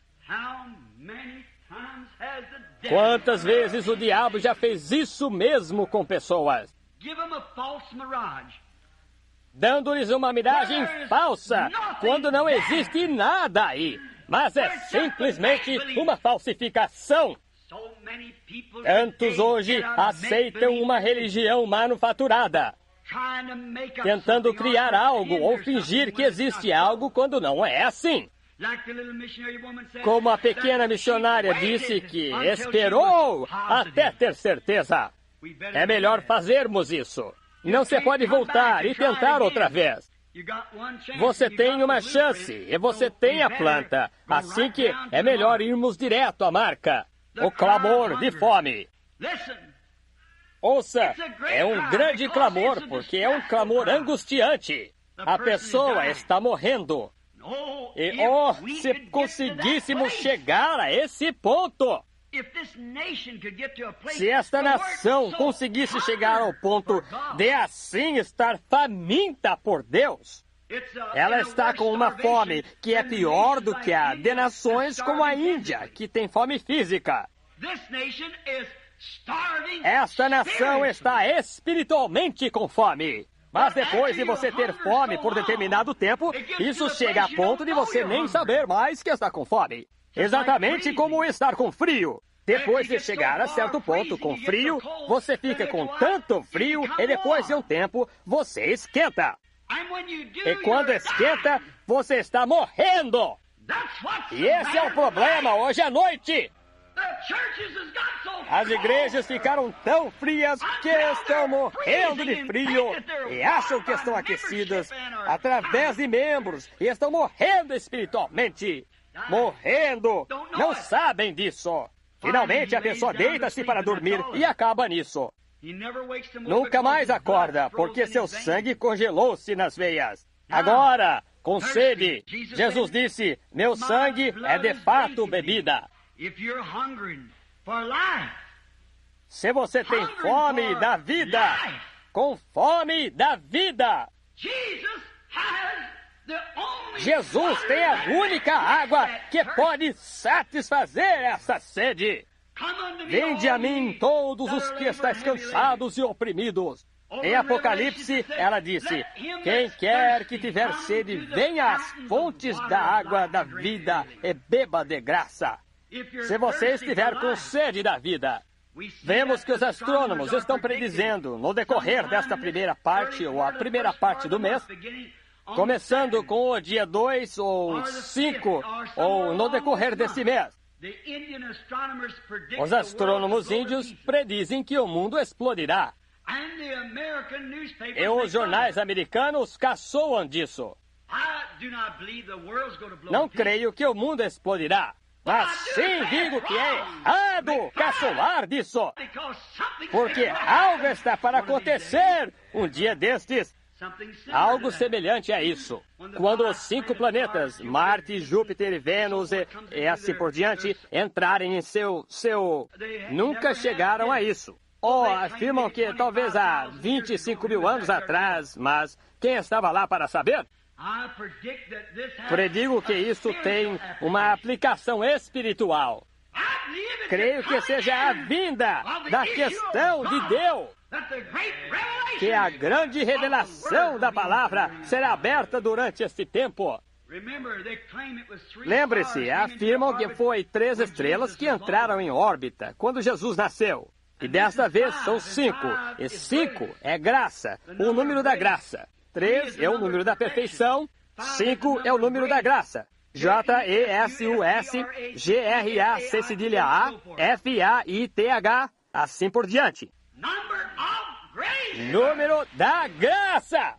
Quantas vezes o diabo já fez isso mesmo com pessoas? Dando-lhes uma miragem falsa, quando não existe nada aí. Mas é simplesmente uma falsificação. Tantos hoje aceitam uma religião manufaturada, tentando criar algo ou fingir que existe algo quando não é assim. Como a pequena missionária disse que esperou até ter certeza. É melhor fazermos isso. Não se pode voltar e tentar outra vez. Você tem uma chance e você tem a planta. Assim que é melhor irmos direto à marca. O clamor de fome. Ouça, é um grande clamor, porque é um clamor angustiante. A pessoa está morrendo. E, se conseguíssemos chegar a esse ponto, Se esta nação conseguisse chegar ao ponto de assim estar faminta por Deus, ela está com uma fome que é pior do que a de nações como a Índia, que tem fome física. Esta nação está espiritualmente com fome. Mas depois de você ter fome por determinado tempo, isso chega a ponto de você nem saber mais que está com fome. Exatamente como estar com frio. Depois de chegar a certo ponto com frio, você fica com tanto frio e depois de um tempo, você esquenta. E quando esquenta, você está morrendo. E esse é o problema hoje à noite. As igrejas ficaram tão frias que estão morrendo de frio e acham que estão aquecidas através de membros e estão morrendo espiritualmente. Morrendo! Não sabem disso. Finalmente a pessoa deita-se para dormir e acaba nisso. Nunca mais acorda porque seu sangue congelou-se nas veias. Agora, com sede, Jesus disse: meu sangue é de fato bebida. Se você tem fome da vida, com fome da vida, Jesus tem a única água que pode satisfazer essa sede. Vinde a mim todos os que estáis cansados e oprimidos. Em Apocalipse, ela disse: quem quer que tiver sede, venha às fontes da água da vida e beba de graça. Se você estiver com sede da vida, vemos que os astrônomos estão predizendo, no decorrer desta primeira parte, ou a primeira parte do mês, começando com o dia 2 ou 5, ou no decorrer desse mês, os astrônomos índios predizem que o mundo explodirá. E os jornais americanos caçoam disso. Não creio que o mundo explodirá. Mas sim digo que é errado caçoar disso. Porque algo está para acontecer um dia destes. Algo semelhante a isso. Quando os 5 planetas, Marte, Júpiter, Vênus e assim por diante, entrarem em seu... Nunca chegaram a isso. Ou afirmam que talvez há 25 mil anos atrás, mas quem estava lá para saber? Predigo que isso tem uma aplicação espiritual. Creio que seja a vinda da questão de Deus. Que a grande revelação da palavra será aberta durante este tempo. Lembre-se, afirmam que foi 3 estrelas que entraram em órbita quando Jesus nasceu. E desta vez são 5. E 5 é graça, o número da graça. 3 é o número da perfeição. 5 é o número da graça. J-E-S-U-S, G-R-A-C cedilha A, F-A-I-T-H, assim por diante. Número da graça.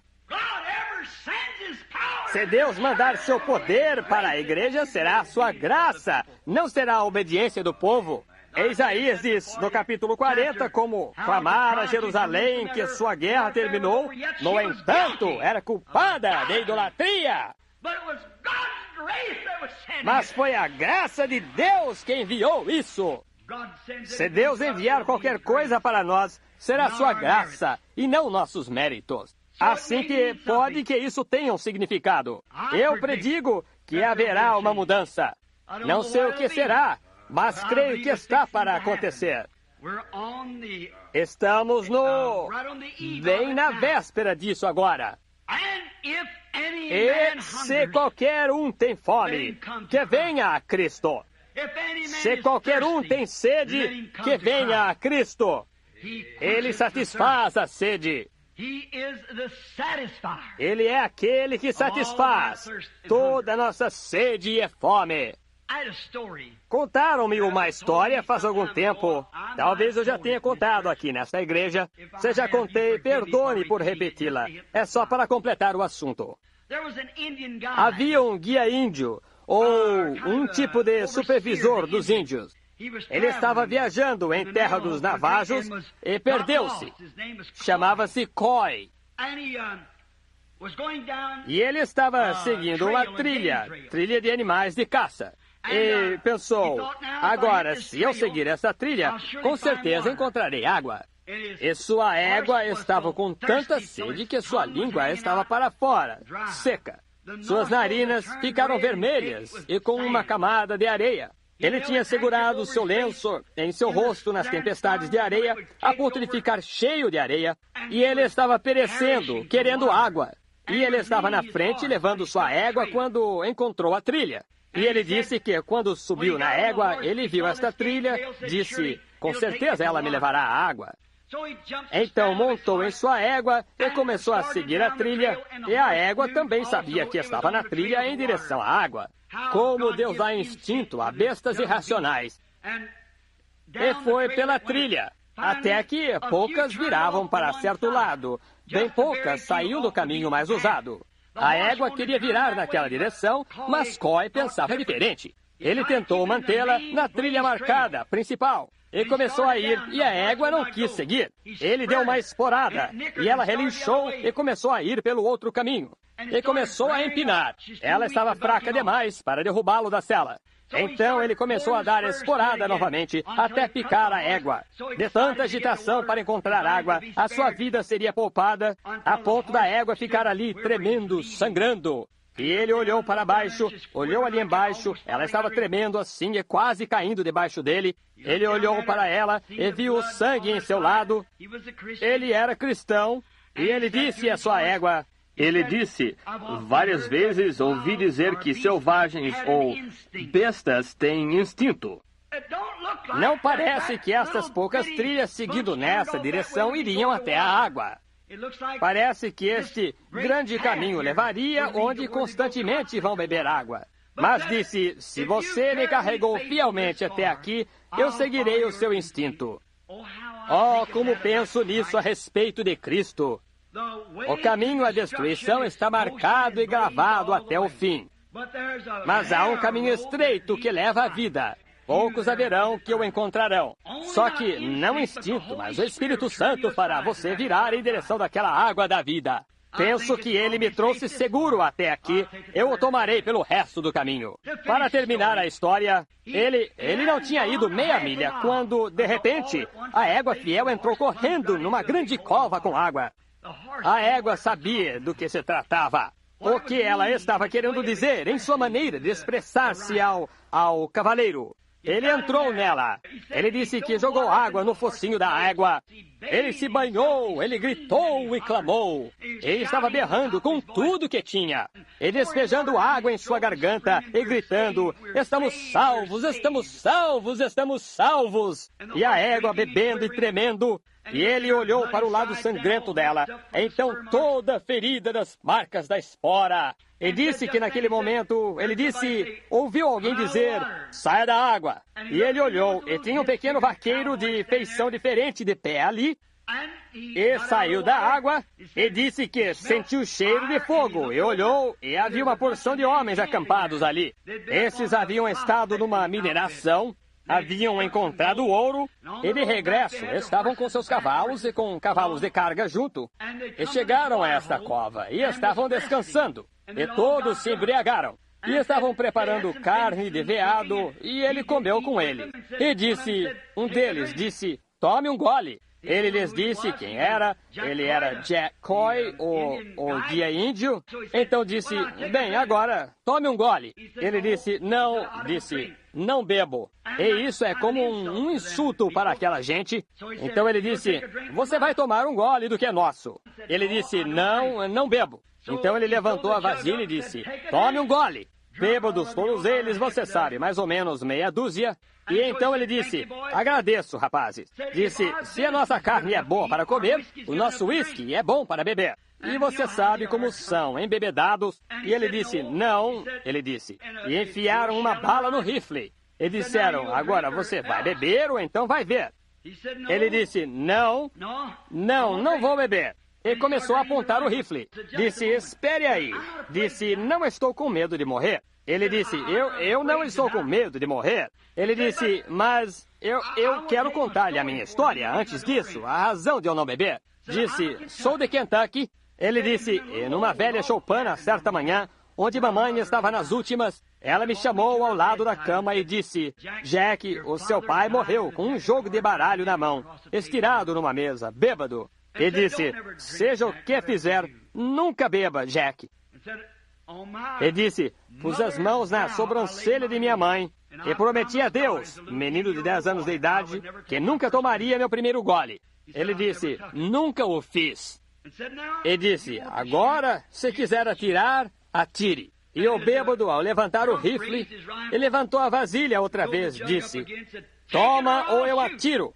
Se Deus mandar seu poder para a igreja, será a sua graça, não será a obediência do povo. Isaías diz no capítulo 40 como clamar a Jerusalém que sua guerra terminou, no entanto, era culpada de idolatria. Mas foi a graça de Deus que enviou isso. Se Deus enviar qualquer coisa para nós, será sua graça e não nossos méritos. Assim que pode que isso tenha um significado. Eu predigo que haverá uma mudança. Não sei o que será, mas creio que está para acontecer. Estamos bem na véspera disso agora. E se qualquer um tem fome, que venha a Cristo. Se qualquer um tem sede, que venha a Cristo. Ele satisfaz a sede. Ele é aquele que satisfaz toda a nossa sede e fome. Contaram-me uma história faz algum tempo. Talvez eu já tenha contado aqui nesta igreja. Se já contei, perdone por repeti-la. É só para completar o assunto. Havia um guia índio, ou um tipo de supervisor dos índios. Ele estava viajando em terra dos Navajos e perdeu-se. Chamava-se Coy. E ele estava seguindo uma trilha de animais de caça. E pensou, agora, se eu seguir essa trilha, com certeza encontrarei água. E sua égua estava com tanta sede que sua língua estava para fora, seca. Suas narinas ficaram vermelhas e com uma camada de areia. Ele tinha segurado seu lenço em seu rosto nas tempestades de areia, a ponto de ficar cheio de areia, e ele estava perecendo, querendo água. E ele estava na frente levando sua égua quando encontrou a trilha. E ele disse que quando subiu na égua, ele viu esta trilha, disse, com certeza ela me levará à água. Então montou em sua égua e começou a seguir a trilha, e a égua também sabia que estava na trilha em direção à água. Como Deus dá instinto a bestas irracionais. E foi pela trilha, até que poucas viravam para certo lado, bem poucas saíam do caminho mais usado. A égua queria virar naquela direção, mas Coy pensava diferente. Ele tentou mantê-la na trilha marcada, principal, e começou a ir, e a égua não quis seguir. Ele deu uma esporada, e ela relinchou e começou a ir pelo outro caminho. E começou a empinar. Ela estava fraca demais para derrubá-lo da sela. Então ele começou a dar esporada novamente, até picar a égua. De tanta agitação para encontrar água, a sua vida seria poupada, a ponto da égua ficar ali tremendo, sangrando. E ele olhou para baixo, olhou ali embaixo, ela estava tremendo assim e quase caindo debaixo dele. Ele olhou para ela e viu o sangue em seu lado. Ele era cristão e ele disse à sua égua... Ele disse, várias vezes ouvi dizer que selvagens ou bestas têm instinto. Não parece que estas poucas trilhas seguindo nessa direção iriam até a água. Parece que este grande caminho levaria onde constantemente vão beber água. Mas disse, se você me carregou fielmente até aqui, eu seguirei o seu instinto. Oh, como penso nisso a respeito de Cristo. O caminho à destruição está marcado e gravado até o fim. Mas há um caminho estreito que leva à vida. Poucos haverão que o encontrarão. Só que não instinto, mas o Espírito Santo fará você virar em direção daquela água da vida. Penso que ele me trouxe seguro até aqui. Eu o tomarei pelo resto do caminho. Para terminar a história, ele não tinha ido meia milha quando, de repente, a égua fiel entrou correndo numa grande cova com água. A égua sabia do que se tratava. O que ela estava querendo dizer em sua maneira de expressar-se ao cavaleiro. Ele entrou nela. Ele disse que jogou água no focinho da égua. Ele se banhou, ele gritou e clamou. Ele estava berrando com tudo que tinha. E despejando água em sua garganta e gritando, estamos salvos, estamos salvos, estamos salvos. E a égua bebendo e tremendo. E ele olhou para o lado sangrento dela, então toda ferida das marcas da espora. E disse que naquele momento, ele disse, ouviu alguém dizer, saia da água. E ele olhou, e tinha um pequeno vaqueiro de feição diferente de pé ali. E saiu da água, e disse que sentiu cheiro de fogo. E olhou, e havia uma porção de homens acampados ali. Esses haviam estado numa mineração. Haviam encontrado ouro e de regresso estavam com seus cavalos e com cavalos de carga junto. E chegaram a esta cova e estavam descansando. E todos se embriagaram. E estavam preparando carne de veado e ele comeu com ele. E disse, um deles disse, tome um gole. Ele lhes disse quem era. Ele era Jack Coy, o guia índio. Então disse, bem, agora, tome um gole. Ele disse, não bebo. E isso é como um insulto para aquela gente. Então ele disse, você vai tomar um gole do que é nosso. Ele disse, não bebo. Então ele levantou a vasilha e disse, tome um gole. Bêbados todos eles, você sabe, mais ou menos meia dúzia. E então ele disse, agradeço, rapazes. Disse, se a nossa carne é boa para comer, o nosso uísque é bom para beber. E você sabe como são, embebedados. E ele disse, não, ele disse. E enfiaram uma bala no rifle. E disseram, agora você vai beber ou então vai ver. Ele disse, não vou beber. E começou a apontar o rifle. Disse, espere aí. Disse, não estou com medo de morrer. Ele disse, eu não estou com medo de morrer. Ele disse, mas eu quero contar-lhe a minha história antes disso, a razão de eu não beber. Disse, sou de Kentucky. Ele disse, e numa velha choupana, certa manhã, onde mamãe estava nas últimas, ela me chamou ao lado da cama e disse: Jack, o seu pai morreu com um jogo de baralho na mão, estirado numa mesa, bêbado. E disse: seja o que fizer, nunca beba, Jack. E disse: pus as mãos na sobrancelha de minha mãe e prometi a Deus, menino de 10 anos de idade, que nunca tomaria meu primeiro gole. Ele disse: nunca o fiz. E disse: agora, se quiser atirar, atire. E o bêbado, ao levantar o rifle, e levantou a vasilha outra vez, disse: toma ou eu atiro.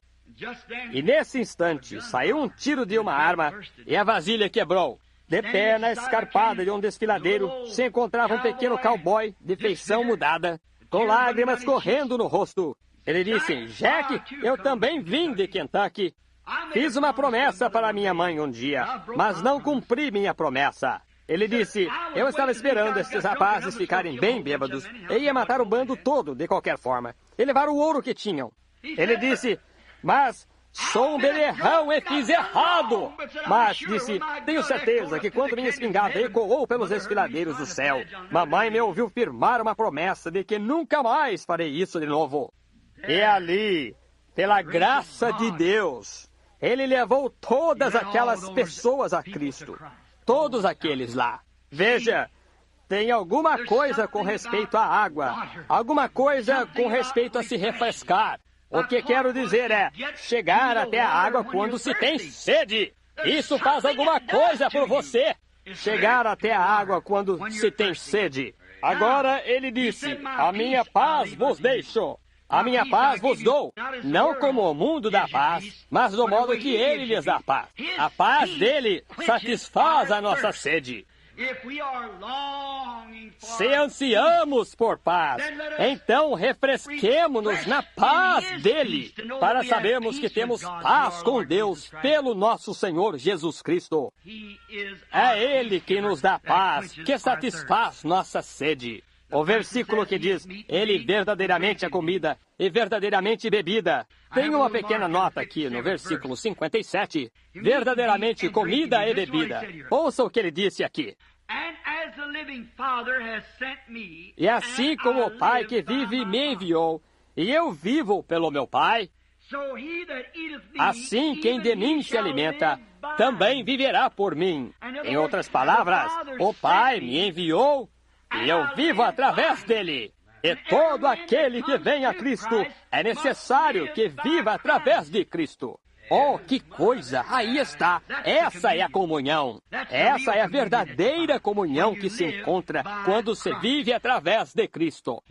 E nesse instante, saiu um tiro de uma arma e a vasilha quebrou. De pé na escarpada de um desfiladeiro, se encontrava um pequeno cowboy de feição mudada, com lágrimas correndo no rosto. Ele disse: Jack, eu também vim de Kentucky. Fiz uma promessa para minha mãe um dia, mas não cumpri minha promessa. Ele disse: eu estava esperando esses rapazes ficarem bem bêbados e ia matar o bando todo de qualquer forma e levar o ouro que tinham. Ele disse: mas sou um beberrão e fiz errado. Mas, disse, tenho certeza que quando minha espingarda ecoou pelos desfiladeiros do céu, mamãe me ouviu firmar uma promessa de que nunca mais farei isso de novo. E ali, pela graça de Deus, ele levou todas aquelas pessoas a Cristo. Todos aqueles lá. Veja, tem alguma coisa com respeito à água, alguma coisa com respeito a se refrescar. O que quero dizer é chegar até a água quando se tem sede. Isso faz alguma coisa por você. Chegar até a água quando se tem sede. Agora ele disse: a minha paz vos deixo. A minha paz vos dou. Não como o mundo dá paz, mas do modo que ele lhes dá paz. A paz dele satisfaz a nossa sede. Se ansiamos por paz, então refresquemo-nos na paz dele, para sabermos que temos paz com Deus pelo nosso Senhor Jesus Cristo. É Ele que nos dá paz, que satisfaz nossa sede. O versículo que diz: Ele verdadeiramente é comida e verdadeiramente bebida. Tem uma pequena nota aqui no versículo 57. Verdadeiramente comida e bebida. Ouça o que ele disse aqui. E assim como o Pai que vive me enviou, e eu vivo pelo meu Pai, assim quem de mim se alimenta, também viverá por mim. Em outras palavras, o Pai me enviou e eu vivo através dele. E todo aquele que vem a Cristo é necessário que viva através de Cristo. Oh, que coisa! Aí está! Essa é a comunhão. Essa é a verdadeira comunhão que se encontra quando se vive através de Cristo.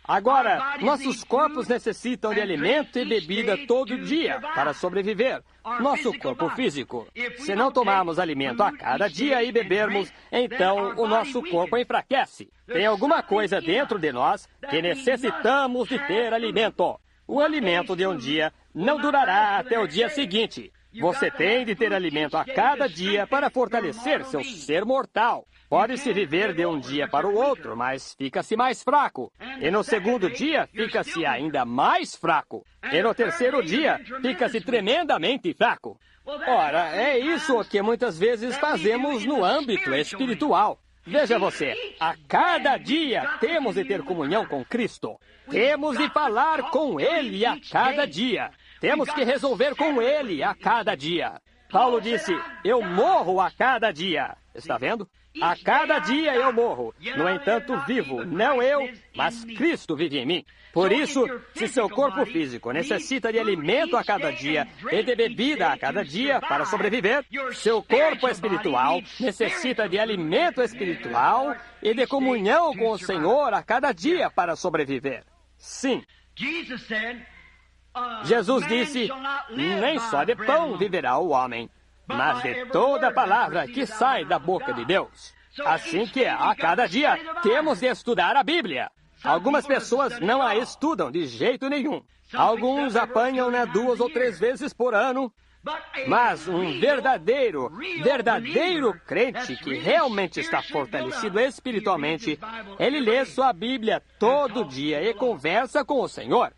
Agora, nossos corpos necessitam de alimento e bebida todo dia para sobreviver. Nosso corpo físico. Se não tomarmos alimento a cada dia e bebermos, então o nosso corpo enfraquece. Tem alguma coisa dentro de nós que necessitamos de ter alimento. O alimento de um dia não durará até o dia seguinte. Você tem de ter alimento a cada dia para fortalecer seu ser mortal. Pode-se viver de um dia para o outro, mas fica-se mais fraco. E no segundo dia, fica-se ainda mais fraco. E no terceiro dia, fica-se tremendamente fraco. Ora, é isso que muitas vezes fazemos no âmbito espiritual. Veja você, a cada dia temos de ter comunhão com Cristo. Temos de falar com Ele a cada dia. Temos que resolver com Ele a cada dia. Paulo disse: eu morro a cada dia. Está vendo? A cada dia eu morro. No entanto, vivo, não eu, mas Cristo vive em mim. Por isso, se seu corpo físico necessita de alimento a cada dia e de bebida a cada dia para sobreviver, seu corpo espiritual necessita de alimento espiritual e de comunhão com o Senhor a cada dia para sobreviver. Sim. Jesus disse: nem só de pão viverá o homem, mas de toda palavra que sai da boca de Deus. Assim que, a cada dia, temos de estudar a Bíblia. Algumas pessoas não a estudam de jeito nenhum. Alguns apanham-na 2 ou 3 vezes por ano. Mas um verdadeiro crente que realmente está fortalecido espiritualmente, ele lê sua Bíblia todo dia e conversa com o Senhor.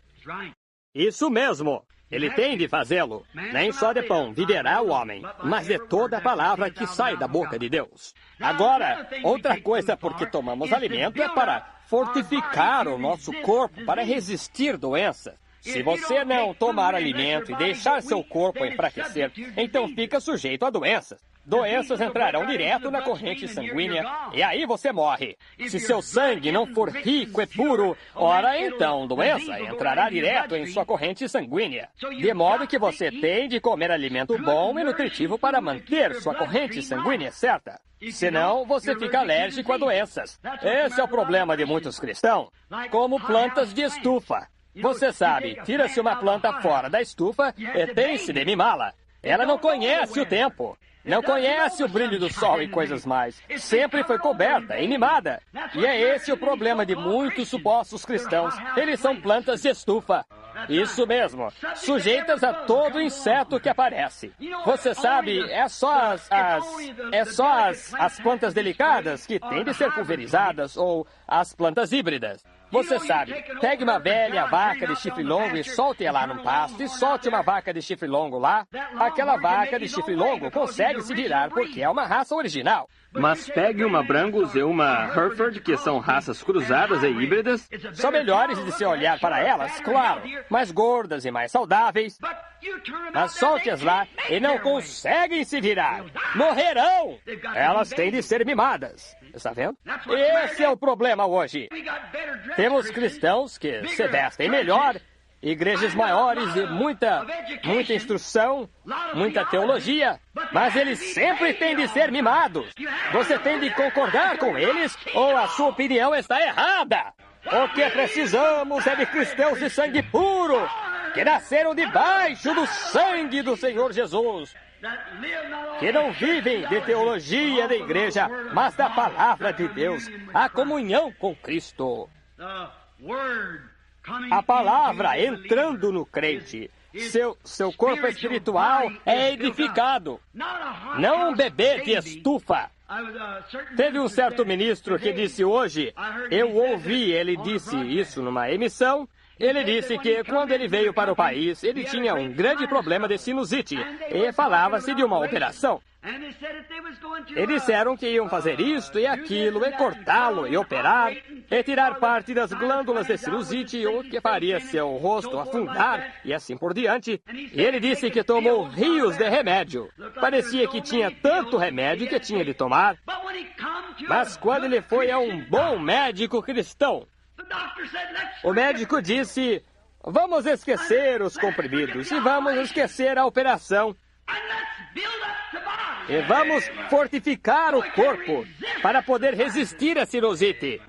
Isso mesmo. Ele tem de fazê-lo. Nem só de pão viverá o homem, mas de toda a palavra que sai da boca de Deus. Agora, outra coisa por que tomamos alimento é para fortificar o nosso corpo, para resistir doenças. Se você não tomar alimento e deixar seu corpo enfraquecer, então fica sujeito a doenças. Doenças entrarão direto na corrente sanguínea e aí você morre. Se seu sangue não for rico e puro, ora então doença entrará direto em sua corrente sanguínea. De modo que você tem de comer alimento bom e nutritivo para manter sua corrente sanguínea certa. Senão, você fica alérgico a doenças. Esse é o problema de muitos cristãos. Como plantas de estufa. Você sabe, tira-se uma planta fora da estufa e tem-se de mimá-la. Ela não conhece o tempo. Não conhece o brilho do sol e coisas mais. Sempre foi coberta e mimada. E é esse o problema de muitos supostos cristãos. Eles são plantas de estufa. Isso mesmo. Sujeitas a todo inseto que aparece. Você sabe, é só as plantas delicadas que têm de ser pulverizadas ou as plantas híbridas. Você sabe, pegue uma velha vaca de chifre longo e solte-a lá no pasto e solte uma vaca de chifre longo lá. Aquela vaca de chifre longo consegue se virar porque é uma raça original. Mas pegue uma Brangus e uma Hereford, que são raças cruzadas e híbridas. São melhores de se olhar para elas, claro, mais gordas e mais saudáveis. Mas solte-as lá e não conseguem se virar. Morrerão! Elas têm de ser mimadas. Está vendo? Esse é o problema hoje. Temos cristãos que se vestem melhor, igrejas maiores e muita instrução, muita teologia, mas eles sempre têm de ser mimados. Você tem de concordar com eles ou a sua opinião está errada. O que precisamos é de cristãos de sangue puro, que nasceram debaixo do sangue do Senhor Jesus, que não vivem de teologia da igreja, mas da palavra de Deus, a comunhão com Cristo. A palavra entrando no crente, seu corpo espiritual é edificado, não um bebê de estufa. Teve um certo ministro que disse hoje, eu ouvi, ele disse isso numa emissão. Ele disse que, quando ele veio para o país, ele tinha um grande problema de sinusite e falava-se de uma operação. E disseram que iam fazer isto e aquilo, e cortá-lo, e operar, e tirar parte das glândulas de sinusite, o que faria seu rosto afundar, e assim por diante. E ele disse que tomou rios de remédio. Parecia que tinha tanto remédio que tinha de tomar. Mas quando ele foi a um bom médico cristão, o médico disse, vamos esquecer os comprimidos e vamos esquecer a operação. E vamos fortificar o corpo para poder resistir à sinusite.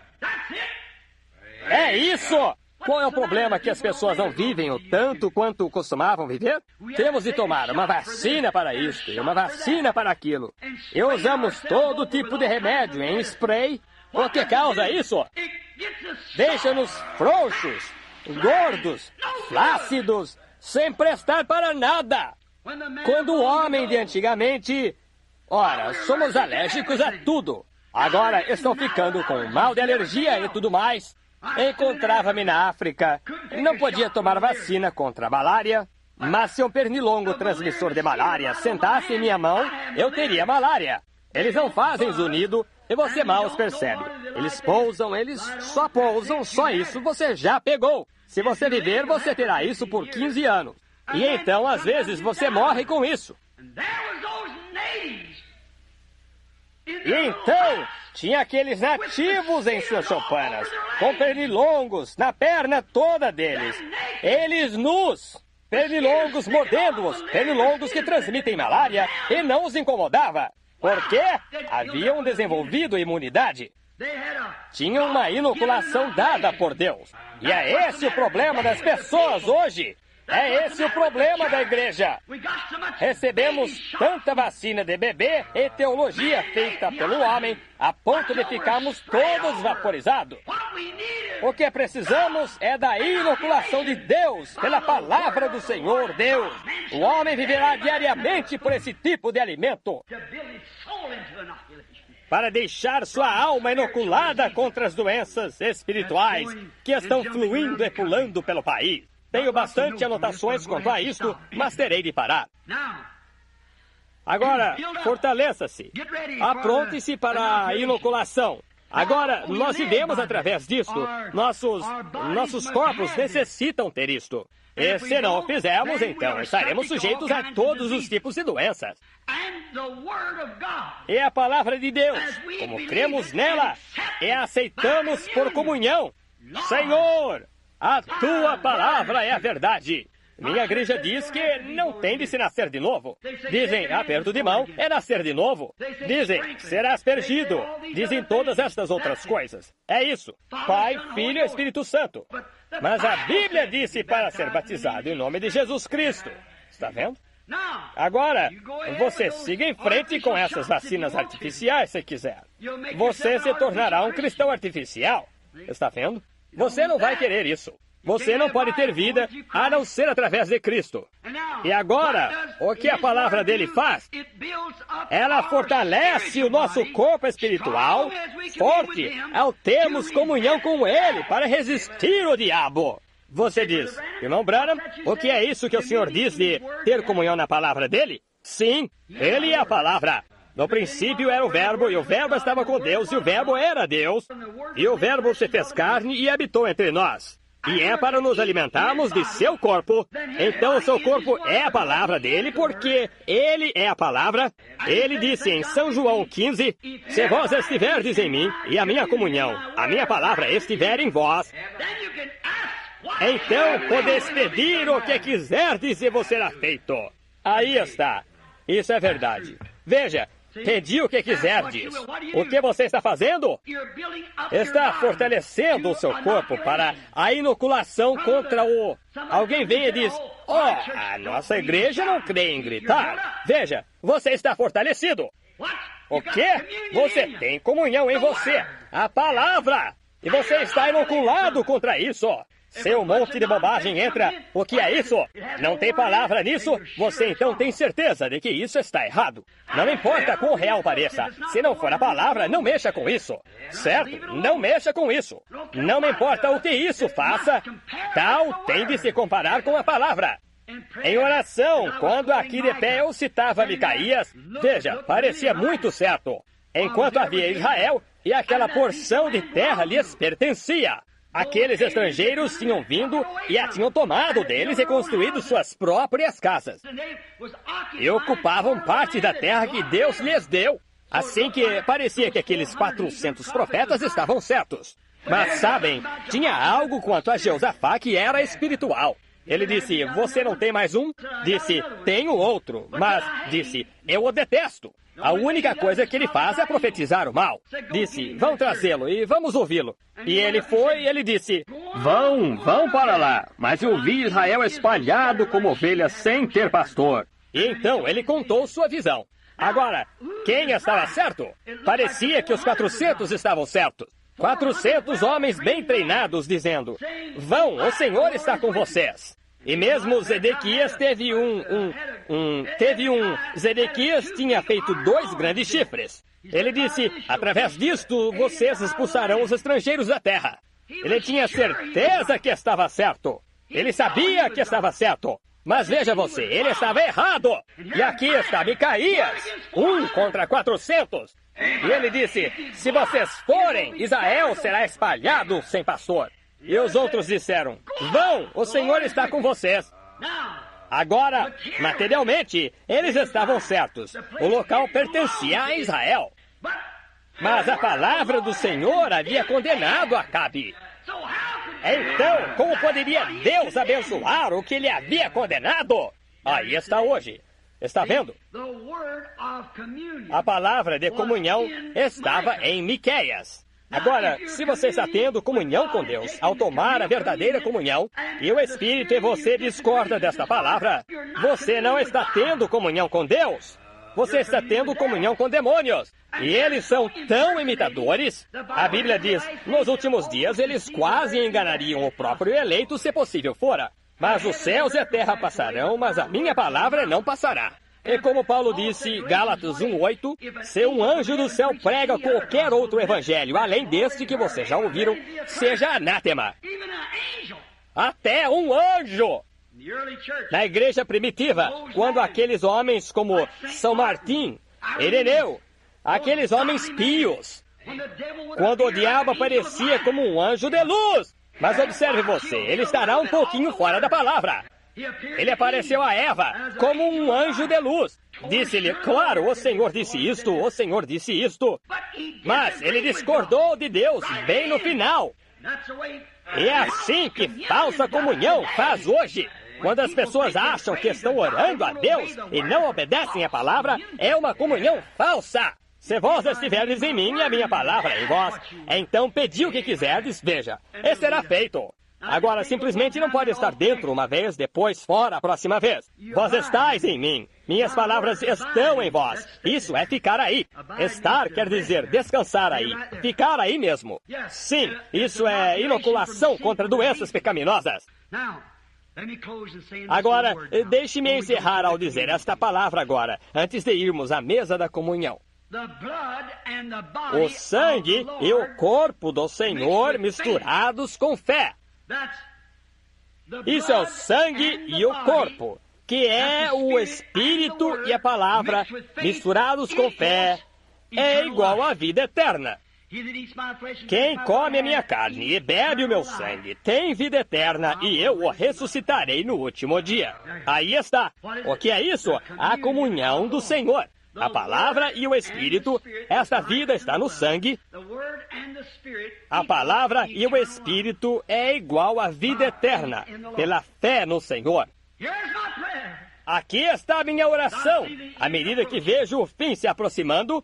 É isso! Qual é o problema que as pessoas não vivem o tanto quanto costumavam viver? Temos de tomar uma vacina para isto e uma vacina para aquilo. E usamos todo tipo de remédio em spray. O que causa isso? Deixa-nos frouxos, gordos, flácidos, sem prestar para nada. Quando o homem de antigamente... Ora, somos alérgicos a tudo. Agora estão ficando com mal de alergia e tudo mais. Encontrava-me na África. Não podia tomar vacina contra a malária. Mas se um pernilongo transmissor de malária sentasse em minha mão, eu teria malária. Eles não fazem zunido e você mal os percebe. Eles pousam, eles só pousam, só isso você já pegou. Se você viver, você terá isso por 15 anos. E então, às vezes, você morre com isso. E então, tinha aqueles nativos em suas choupanas, com pernilongos na perna toda deles. Eles nus, pernilongos mordendo-os, pernilongos que transmitem malária e não os incomodava. Por quê? Haviam desenvolvido imunidade. Tinham uma inoculação dada por Deus. E é esse o problema das pessoas hoje. É esse o problema da igreja. Recebemos tanta vacina de bebê e teologia feita pelo homem a ponto de ficarmos todos vaporizados. O que precisamos é da inoculação de Deus pela palavra do Senhor Deus. O homem viverá diariamente por esse tipo de alimento para deixar sua alma inoculada contra as doenças espirituais que estão fluindo e pulando pelo país. Tenho bastante anotações quanto a isto, mas terei de parar. Agora, fortaleça-se. Apronte-se para a inoculação. Agora, nós vivemos através disto. Nossos corpos necessitam ter isto. E se não o fizermos, então estaremos sujeitos a todos os tipos de doenças. E a palavra de Deus, como cremos nela e a aceitamos por comunhão. Senhor, a tua palavra é a verdade. Minha igreja diz que não tem de se nascer de novo. Dizem, aperto de mão é nascer de novo. Dizem, será aspergido. Dizem todas estas outras coisas. É isso. Pai, Filho e Espírito Santo. Mas a Bíblia disse para ser batizado em nome de Jesus Cristo. Está vendo? Agora, você siga em frente com essas vacinas artificiais se quiser. Você se tornará um cristão artificial. Está vendo? Você não vai querer isso. Você não pode ter vida a não ser através de Cristo. E agora, o que a palavra dele faz? Ela fortalece o nosso corpo espiritual forte ao termos comunhão com ele para resistir ao diabo. Você diz, irmão Branham, o que é isso que o senhor diz de ter comunhão na palavra dele? Sim, ele é a palavra. No princípio era o Verbo, e o Verbo estava com Deus, e o Verbo era Deus. E o Verbo se fez carne e habitou entre nós. E é para nos alimentarmos de seu corpo. Então o seu corpo é a palavra dele, porque ele é a palavra. Ele disse em São João 15, se vós estiverdes em mim, e a minha comunhão, a minha palavra estiver em vós, então podeis pedir o que quiserdes e vos será feito. Aí está. Isso é verdade. Veja, pedir o que quiserdes. O que você está fazendo? Está fortalecendo o seu corpo para a inoculação contra o... Alguém vem e diz, a nossa igreja não crê em gritar. Veja, você está fortalecido. O quê? Você tem comunhão em você. A palavra. E você está inoculado contra isso. Se um monte de bobagem entra, o que é isso? Não tem palavra nisso? Você então tem certeza de que isso está errado. Não importa quão real pareça. Se não for a palavra, não mexa com isso. Certo? Não mexa com isso. Não me importa o que isso faça. Tal tem de se comparar com a palavra. Em oração, quando aqui de pé eu citava Micaías, veja, parecia muito certo. Enquanto havia Israel, e aquela porção de terra lhes pertencia. Aqueles estrangeiros tinham vindo e a tinham tomado deles e construído suas próprias casas. E ocupavam parte da terra que Deus lhes deu. Assim que parecia que aqueles 400 profetas estavam certos. Mas sabem, tinha algo quanto a Jeosafá que era espiritual. Ele disse, você não tem mais um? Disse, tenho outro. Mas disse, eu o detesto. A única coisa que ele faz é profetizar o mal. Disse, vão trazê-lo e vamos ouvi-lo. E ele foi e ele disse, vão para lá. Mas eu vi Israel espalhado como ovelhas sem ter pastor. E então ele contou sua visão. Agora, quem estava certo? Parecia que os 400 estavam certos. 400 homens bem treinados dizendo, vão, o Senhor está com vocês. E mesmo Zedequias Zedequias tinha feito 2 grandes chifres. Ele disse, através disto, vocês expulsarão os estrangeiros da terra. Ele tinha certeza que estava certo. Ele sabia que estava certo. Mas veja você, ele estava errado. E aqui está Micaías, 1 contra 400. E ele disse, se vocês forem, Israel será espalhado sem pastor. E os outros disseram, vão, o Senhor está com vocês. Agora, materialmente, eles estavam certos. O local pertencia a Israel. Mas a palavra do Senhor havia condenado Acabe. Então, como poderia Deus abençoar o que ele havia condenado? Aí está hoje. Está vendo? A palavra de comunhão estava em Miqueias. Agora, se você está tendo comunhão com Deus, ao tomar a verdadeira comunhão, e o Espírito em você discorda desta palavra, você não está tendo comunhão com Deus. Você está tendo comunhão com demônios. E eles são tão imitadores. A Bíblia diz, nos últimos dias eles quase enganariam o próprio eleito, se possível fora. Mas os céus e a terra passarão, mas a minha palavra não passará. E como Paulo disse, Gálatas 1:8, se um anjo do céu prega qualquer outro evangelho, além deste que vocês já ouviram, seja anátema. Até um anjo! Na igreja primitiva, quando aqueles homens como São Martim, Ireneu, aqueles homens pios, quando o diabo aparecia como um anjo de luz. Mas observe você, ele estará um pouquinho fora da palavra. Ele apareceu a Eva como um anjo de luz. Disse-lhe, claro, o Senhor disse isto, o Senhor disse isto. Mas ele discordou de Deus bem no final. E é assim que falsa comunhão faz hoje. Quando as pessoas acham que estão orando a Deus e não obedecem à palavra, é uma comunhão falsa. Se vós estiverdes em mim e a minha palavra em vós, então pedi o que quiserdes, veja, e será feito. Agora, simplesmente não pode estar dentro uma vez, depois fora a próxima vez. Vós estáis em mim, minhas palavras estão em vós. Isso é ficar aí. Estar quer dizer descansar aí, ficar aí mesmo. Sim, isso é inoculação contra doenças pecaminosas. Agora, deixe-me encerrar ao dizer esta palavra agora, antes de irmos à mesa da comunhão. O sangue e o corpo do Senhor misturados com fé. Isso é o sangue e o corpo, que é o Espírito e a palavra misturados com fé, é igual à vida eterna. Quem come a minha carne e bebe o meu sangue tem vida eterna e eu o ressuscitarei no último dia. Aí está. O que é isso? A comunhão do Senhor. A palavra e o Espírito, esta vida está no sangue. A palavra e o Espírito é igual à vida eterna, pela fé no Senhor. Aqui está a minha oração. À medida que vejo o fim se aproximando,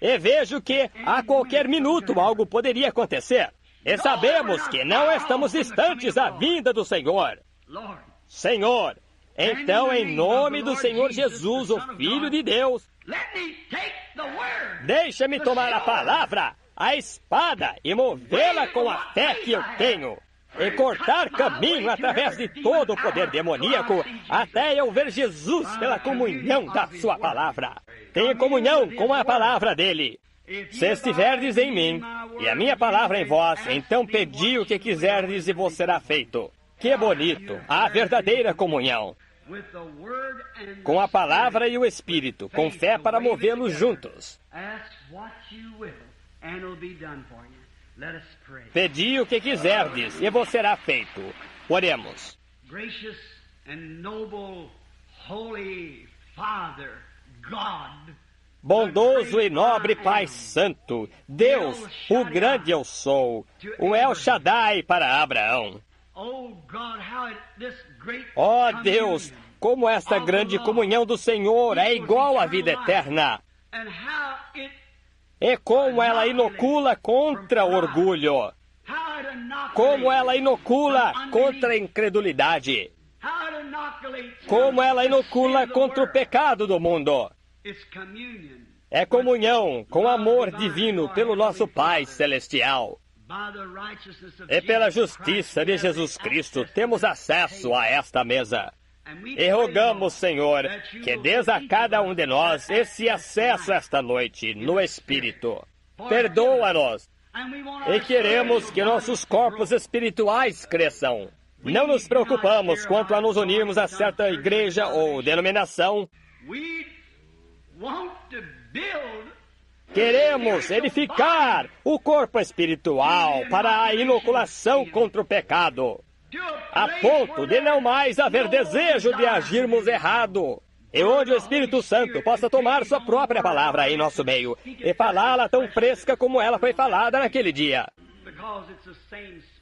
e vejo que a qualquer minuto algo poderia acontecer. E sabemos que não estamos distantes da vinda do Senhor. Senhor, então, em nome do Senhor Jesus, o Filho de Deus, deixa-me tomar a palavra, a espada, e movê-la com a fé que eu tenho, e cortar caminho através de todo o poder demoníaco, até eu ver Jesus pela comunhão da sua palavra. Tenha comunhão com a palavra dele. Se estiverdes em mim, e a minha palavra em vós, então pedi o que quiserdes e vos será feito. Que bonito, a verdadeira comunhão. Com a palavra e o Espírito, com fé para movê-los juntos. Pedi o que quiserdes, e vos será feito. Oremos. Bondoso e nobre Pai Santo, Deus, o grande eu sou, o El Shaddai para Abraão. Ó Deus, como esta grande comunhão do Senhor é igual à vida eterna. E como ela inocula contra o orgulho. Como ela inocula contra a incredulidade. Como ela inocula contra o pecado do mundo. É comunhão com amor divino pelo nosso Pai Celestial. E pela justiça de Jesus Cristo temos acesso a esta mesa. E rogamos, Senhor, que dês a cada um de nós esse acesso esta noite no Espírito. Perdoa-nos. E queremos que nossos corpos espirituais cresçam. Não nos preocupamos quanto a nos unirmos a certa igreja ou denominação. Queremos edificar o corpo espiritual para a inoculação contra o pecado, a ponto de não mais haver desejo de agirmos errado, e onde o Espírito Santo possa tomar sua própria palavra em nosso meio e falá-la tão fresca como ela foi falada naquele dia.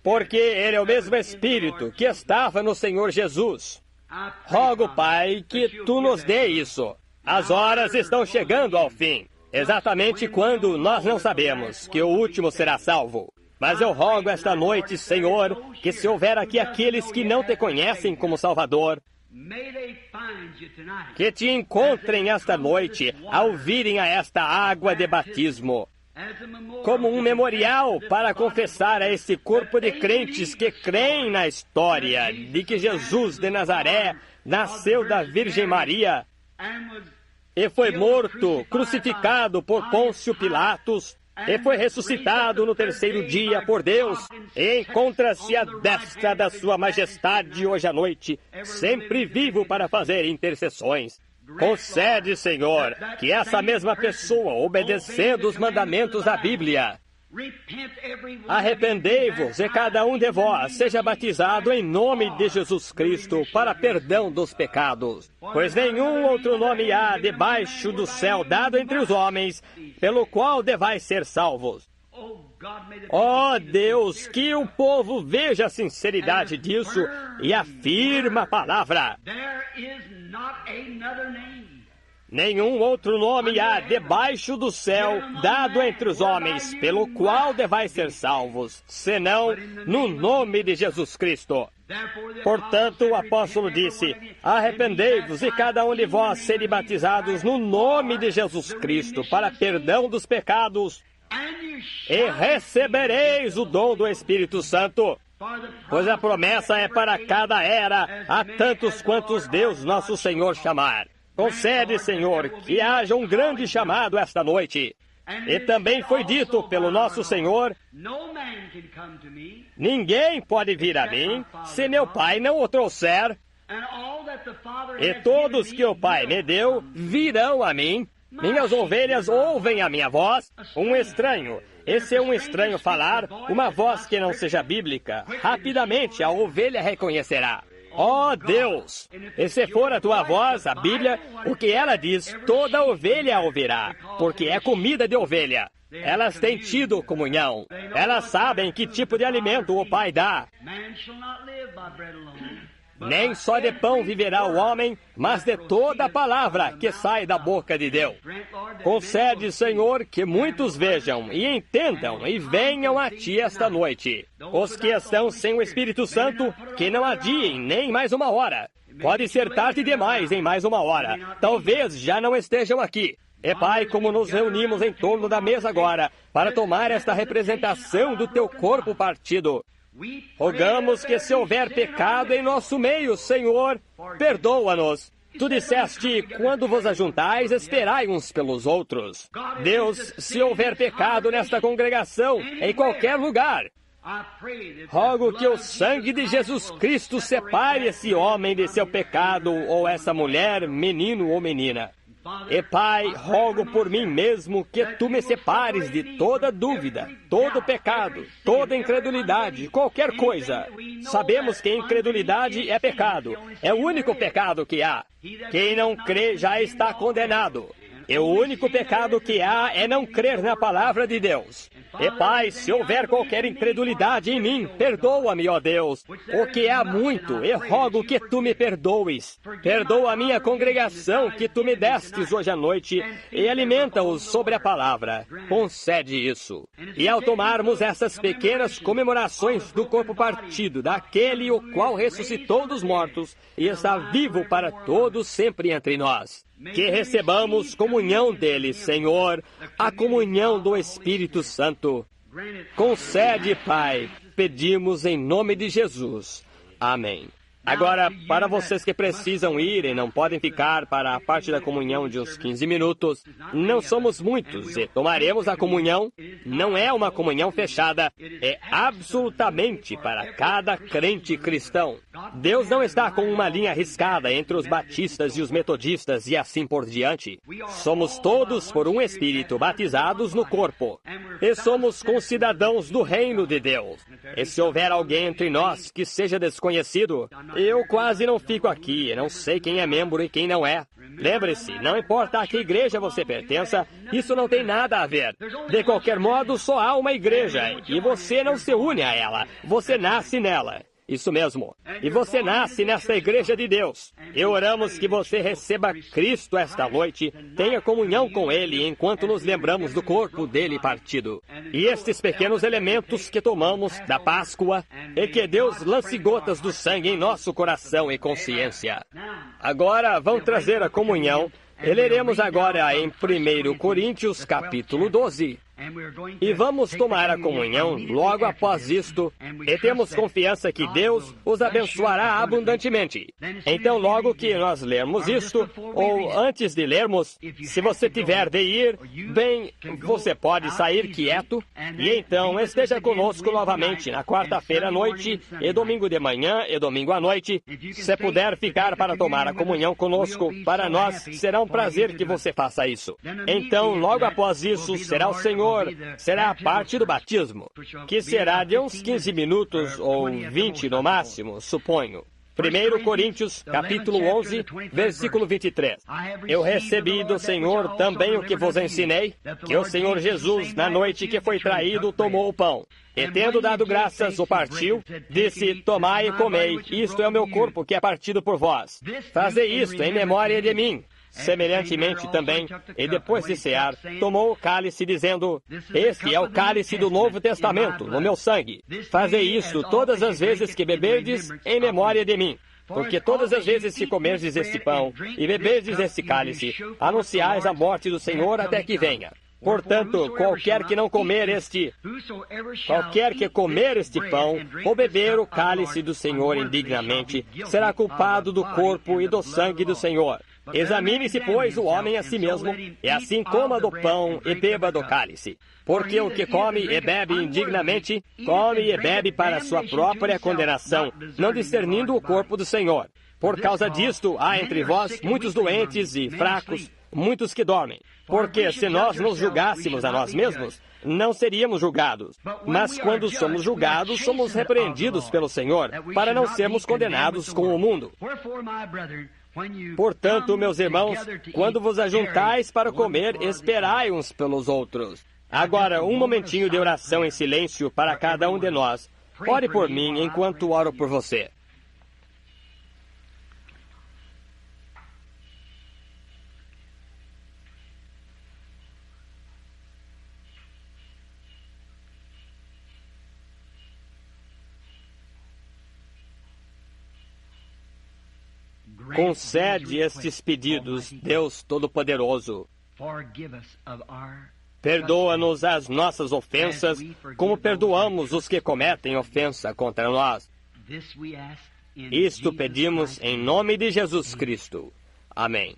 Porque Ele é o mesmo Espírito que estava no Senhor Jesus. Rogo, Pai, que Tu nos dê isso. As horas estão chegando ao fim. Exatamente quando nós não sabemos que o último será salvo. Mas eu rogo esta noite, Senhor, que se houver aqui aqueles que não Te conhecem como Salvador, que Te encontrem esta noite ao virem a esta água de batismo, como um memorial para confessar a esse corpo de crentes que creem na história de que Jesus de Nazaré nasceu da Virgem Maria e foi morto, crucificado por Pôncio Pilatos, e foi ressuscitado no terceiro dia por Deus, e encontra-se à destra da sua majestade hoje à noite, sempre vivo para fazer intercessões. Concede, Senhor, que essa mesma pessoa, obedecendo os mandamentos da Bíblia, arrependei-vos e cada um de vós seja batizado em nome de Jesus Cristo para perdão dos pecados. Pois nenhum outro nome há debaixo do céu dado entre os homens, pelo qual devais ser salvos. Ó Deus, que o povo veja a sinceridade disso e afirma a palavra. Nenhum outro nome há debaixo do céu dado entre os homens, pelo qual devais ser salvos, senão no nome de Jesus Cristo. Portanto, o apóstolo disse: arrependei-vos e cada um de vós sede batizados no nome de Jesus Cristo para perdão dos pecados, e recebereis o dom do Espírito Santo. Pois a promessa é para cada era, a tantos quantos Deus nosso Senhor chamar. Concede, Senhor, que haja um grande chamado esta noite. E também foi dito pelo nosso Senhor: ninguém pode vir a mim se meu Pai não o trouxer. E todos que o Pai me deu virão a mim. Minhas ovelhas ouvem a minha voz. Um estranho, esse é um estranho falar, uma voz que não seja bíblica, rapidamente a ovelha reconhecerá. Ó Deus! E se for a tua voz, a Bíblia, o que ela diz, toda ovelha a ouvirá, porque é comida de ovelha. Elas têm tido comunhão. Elas sabem que tipo de alimento o Pai dá. Nem só de pão viverá o homem, mas de toda a palavra que sai da boca de Deus. Concede, Senhor, que muitos vejam e entendam e venham a Ti esta noite. Os que estão sem o Espírito Santo, que não adiem nem mais uma hora. Pode ser tarde demais em mais uma hora. Talvez já não estejam aqui. E Pai, como nos reunimos em torno da mesa agora, para tomar esta representação do Teu corpo partido, rogamos que se houver pecado em nosso meio, Senhor, perdoa-nos. Tu disseste, quando vos ajuntais, esperai uns pelos outros. Deus, se houver pecado nesta congregação, em qualquer lugar, rogo que o sangue de Jesus Cristo separe esse homem de seu pecado, ou essa mulher, menino ou menina. E Pai, rogo por mim mesmo que Tu me separes de toda dúvida, todo pecado, toda incredulidade, qualquer coisa. Sabemos que incredulidade é pecado, é o único pecado que há. Quem não crê já está condenado. E o único pecado que há é não crer na palavra de Deus. E Pai, se houver qualquer incredulidade em mim, perdoa-me, ó Deus, o que há muito, e rogo que Tu me perdoes. Perdoa a minha congregação que Tu me destes hoje à noite, e alimenta-os sobre a palavra. Concede isso. E ao tomarmos essas pequenas comemorações do corpo partido, daquele o qual ressuscitou dos mortos, e está vivo para todos sempre entre nós, que recebamos comunhão dele, Senhor, a comunhão do Espírito Santo. Concede, Pai, pedimos em nome de Jesus. Amém. Agora, para vocês que precisam ir e não podem ficar para a parte da comunhão de uns 15 minutos, não somos muitos e tomaremos a comunhão. Não é uma comunhão fechada, é absolutamente para cada crente cristão. Deus não está com uma linha riscada entre os batistas e os metodistas e assim por diante. Somos todos, por um Espírito, batizados no corpo. E somos concidadãos do reino de Deus. E se houver alguém entre nós que seja desconhecido, eu quase não fico aqui, não sei quem é membro e quem não é. Lembre-se, não importa a que igreja você pertença, isso não tem nada a ver. De qualquer modo, só há uma igreja, e você não se une a ela, você nasce nela. Isso mesmo. E você nasce nesta igreja de Deus. E oramos que você receba Cristo esta noite, tenha comunhão com Ele enquanto nos lembramos do corpo dele partido. E estes pequenos elementos que tomamos da Páscoa, e que Deus lance gotas do sangue em nosso coração e consciência. Agora vão trazer a comunhão. E leremos agora em 1 Coríntios capítulo 12. E vamos tomar a comunhão logo após isto, e temos confiança que Deus os abençoará abundantemente. Então, logo que nós lermos isto, ou antes de lermos, se você tiver de ir, bem, você pode sair quieto, e então esteja conosco novamente na quarta-feira à noite, e domingo de manhã, e domingo à noite. Se puder ficar para tomar a comunhão conosco, para nós será um prazer que você faça isso. Então, logo após isso, será o Senhor, será a parte do batismo, que será de uns 15 minutos ou 20 no máximo, suponho. 1 Coríntios, capítulo 11, versículo 23. Eu recebi do Senhor também o que vos ensinei, que o Senhor Jesus, na noite que foi traído, tomou o pão. E tendo dado graças, o partiu, disse, tomai e comei, isto é o meu corpo que é partido por vós. Fazei isto em memória de mim. Semelhantemente também, e depois de cear, tomou o cálice, dizendo, este é o cálice do Novo Testamento, no meu sangue. Fazei isto todas as vezes que beberdes, em memória de mim. Porque todas as vezes que comerdes este pão, e beberdes este cálice, anunciais a morte do Senhor até que venha. Portanto, qualquer que comer este pão, ou beber o cálice do Senhor indignamente, será culpado do corpo e do sangue do Senhor. Examine-se, pois, o homem a si mesmo, e assim coma do pão e beba do cálice. Porque o que come e bebe indignamente, come e bebe para sua própria condenação, não discernindo o corpo do Senhor. Por causa disto, há entre vós muitos doentes e fracos, muitos que dormem. Porque se nós nos julgássemos a nós mesmos, não seríamos julgados. Mas quando somos julgados, somos repreendidos pelo Senhor, para não sermos condenados com o mundo. Portanto, meus irmãos, quando vos ajuntais para comer, esperai uns pelos outros. Agora, um momentinho de oração em silêncio para cada um de nós. Ore por mim enquanto oro por você. Concede estes pedidos, Deus Todo-Poderoso. Perdoa-nos as nossas ofensas, como perdoamos os que cometem ofensa contra nós. Isto pedimos em nome de Jesus Cristo. Amém.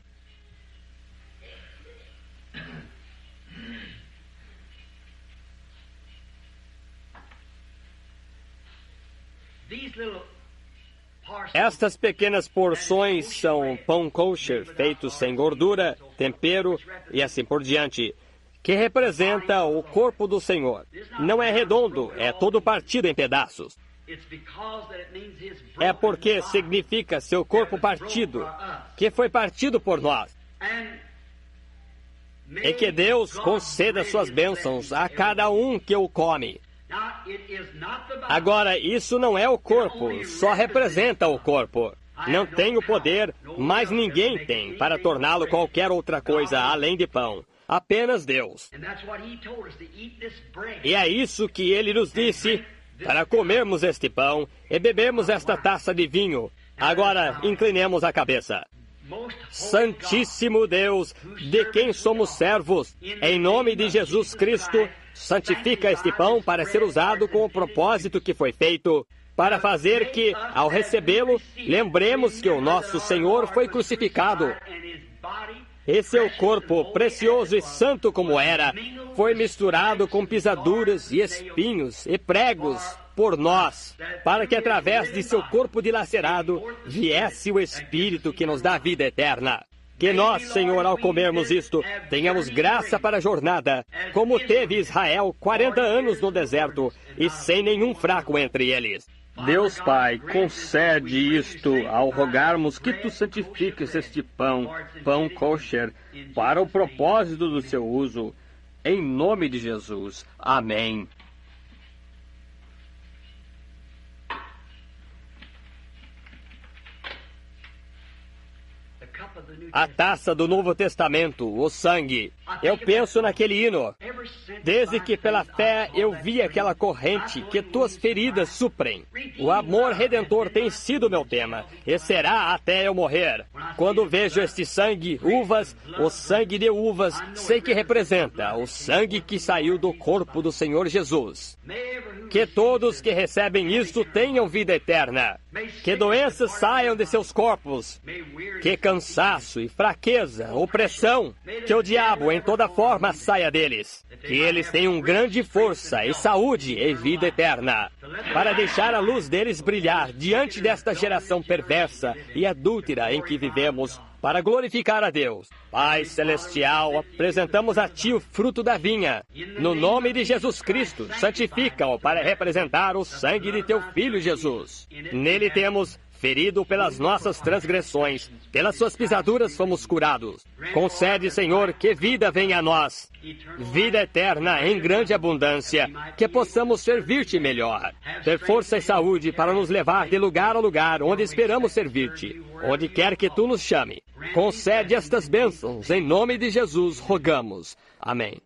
Estas pequenas porções são pão kosher, feito sem gordura, tempero e assim por diante, que representa o corpo do Senhor. Não é redondo, é todo partido em pedaços. É porque significa seu corpo partido, que foi partido por nós. E que Deus conceda suas bênçãos a cada um que o come. Agora, isso não é o corpo, só representa o corpo. Não tem o poder, mas ninguém tem, para torná-lo qualquer outra coisa além de pão. Apenas Deus. E é isso que Ele nos disse, para comermos este pão e bebermos esta taça de vinho. Agora, inclinemos a cabeça. Santíssimo Deus, de quem somos servos, em nome de Jesus Cristo, santifica este pão para ser usado com o propósito que foi feito, para fazer que, ao recebê-lo, lembremos que o nosso Senhor foi crucificado. E seu corpo, precioso e santo como era, foi misturado com pisaduras e espinhos e pregos por nós, para que através de seu corpo dilacerado viesse o Espírito que nos dá vida eterna. Que nós, Senhor, ao comermos isto, tenhamos graça para a jornada, como teve Israel 40 anos no deserto, e sem nenhum fraco entre eles. Deus Pai, concede isto ao rogarmos que Tu santifiques este pão kosher, para o propósito do seu uso, em nome de Jesus. Amém. A taça do Novo Testamento, o sangue. Eu penso naquele hino. Desde que pela fé eu vi aquela corrente que tuas feridas suprem. O amor redentor tem sido meu tema, e será até eu morrer. Quando vejo este sangue, uvas, o sangue de uvas, sei que representa o sangue que saiu do corpo do Senhor Jesus. Que todos que recebem isto tenham vida eterna. Que doenças saiam de seus corpos. Que cansaço e fraqueza, opressão, que o diabo em toda forma saia deles. Que eles tenham grande força e saúde e vida eterna, para deixar a luz deles brilhar diante desta geração perversa e adúltera em que vivemos, para glorificar a Deus. Pai Celestial, apresentamos a Ti o fruto da vinha. No nome de Jesus Cristo, santifica-o para representar o sangue de Teu Filho Jesus. Nele temos ferido pelas nossas transgressões, pelas suas pisaduras fomos curados. Concede, Senhor, que vida venha a nós, vida eterna em grande abundância, que possamos servir-te melhor. Ter força e saúde para nos levar de lugar a lugar onde esperamos servir-te, onde quer que tu nos chame. Concede estas bênçãos, em nome de Jesus rogamos. Amém.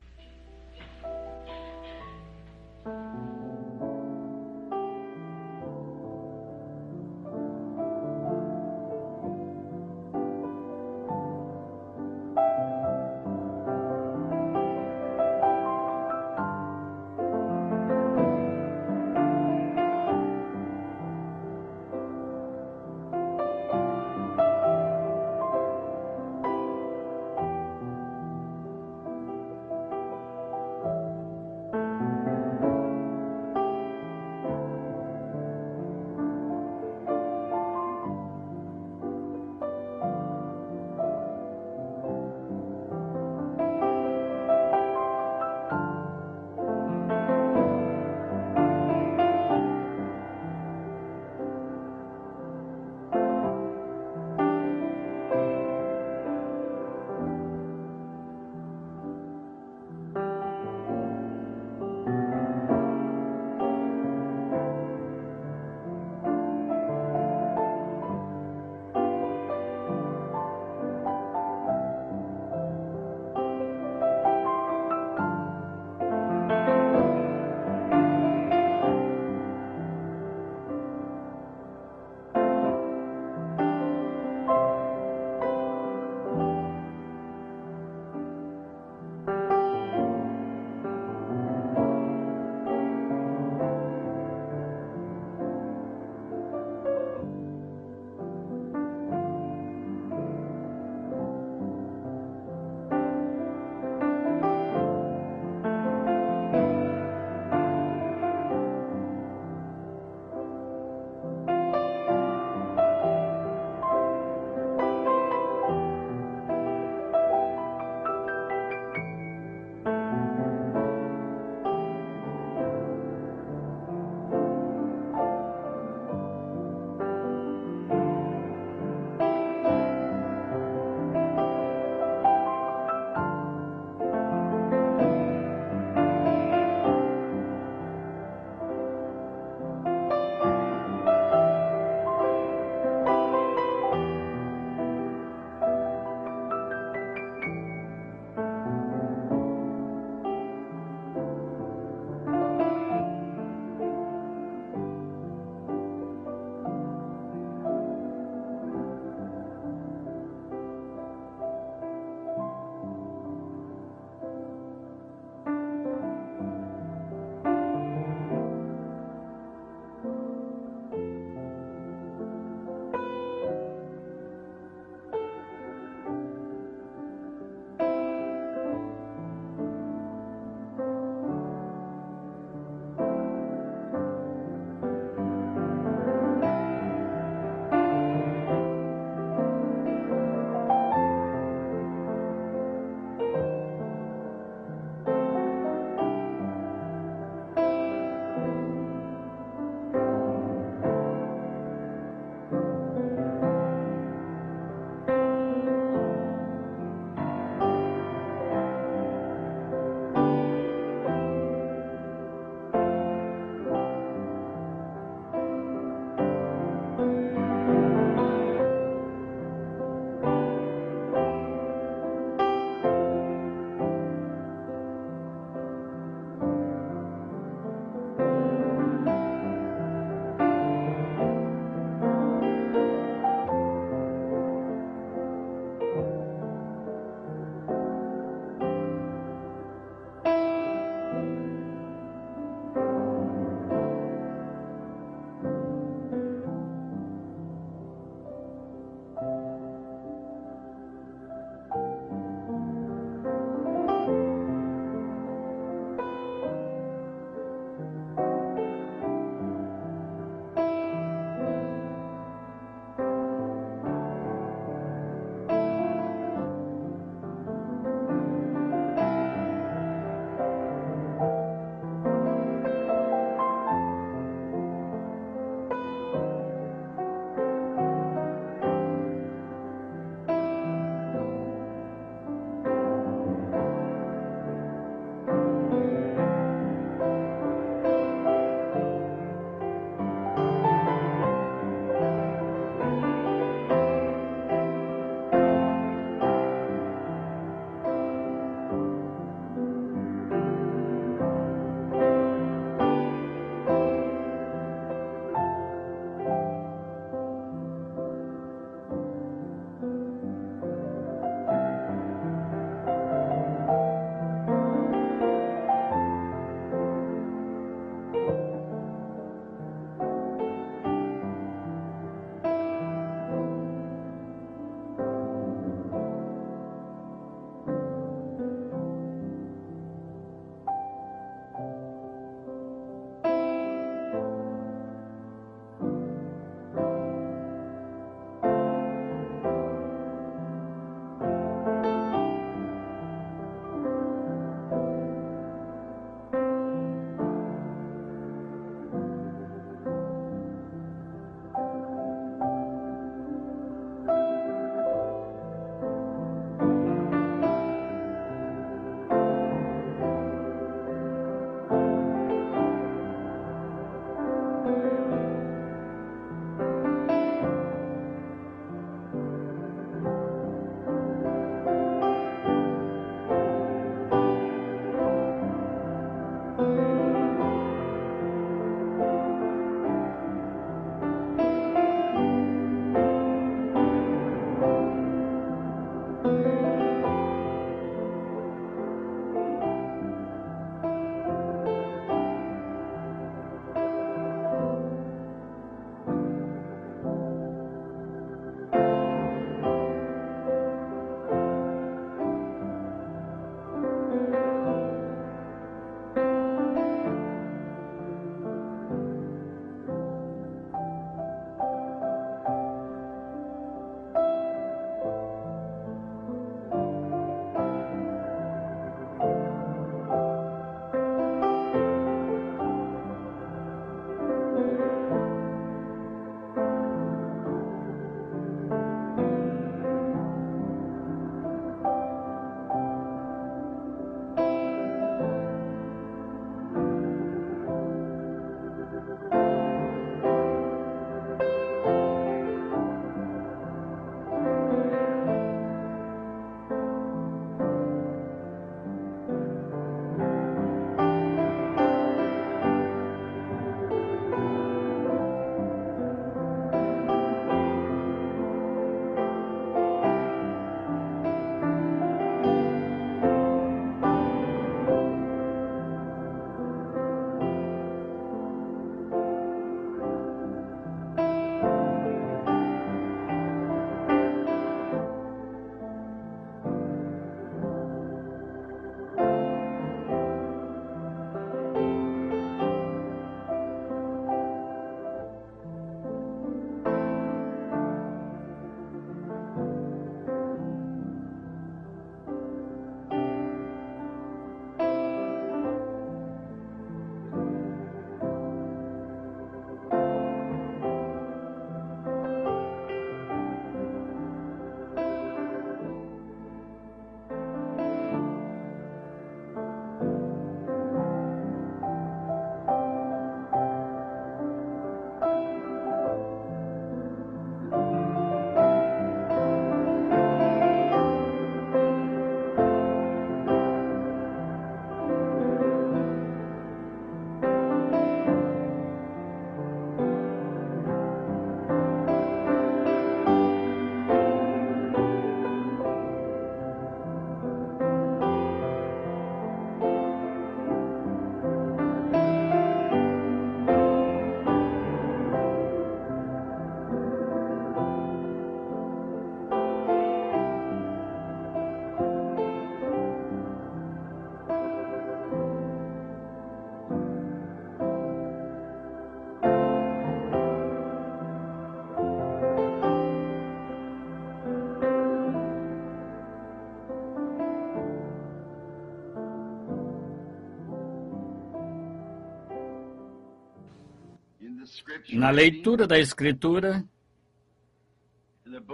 Na leitura da Escritura,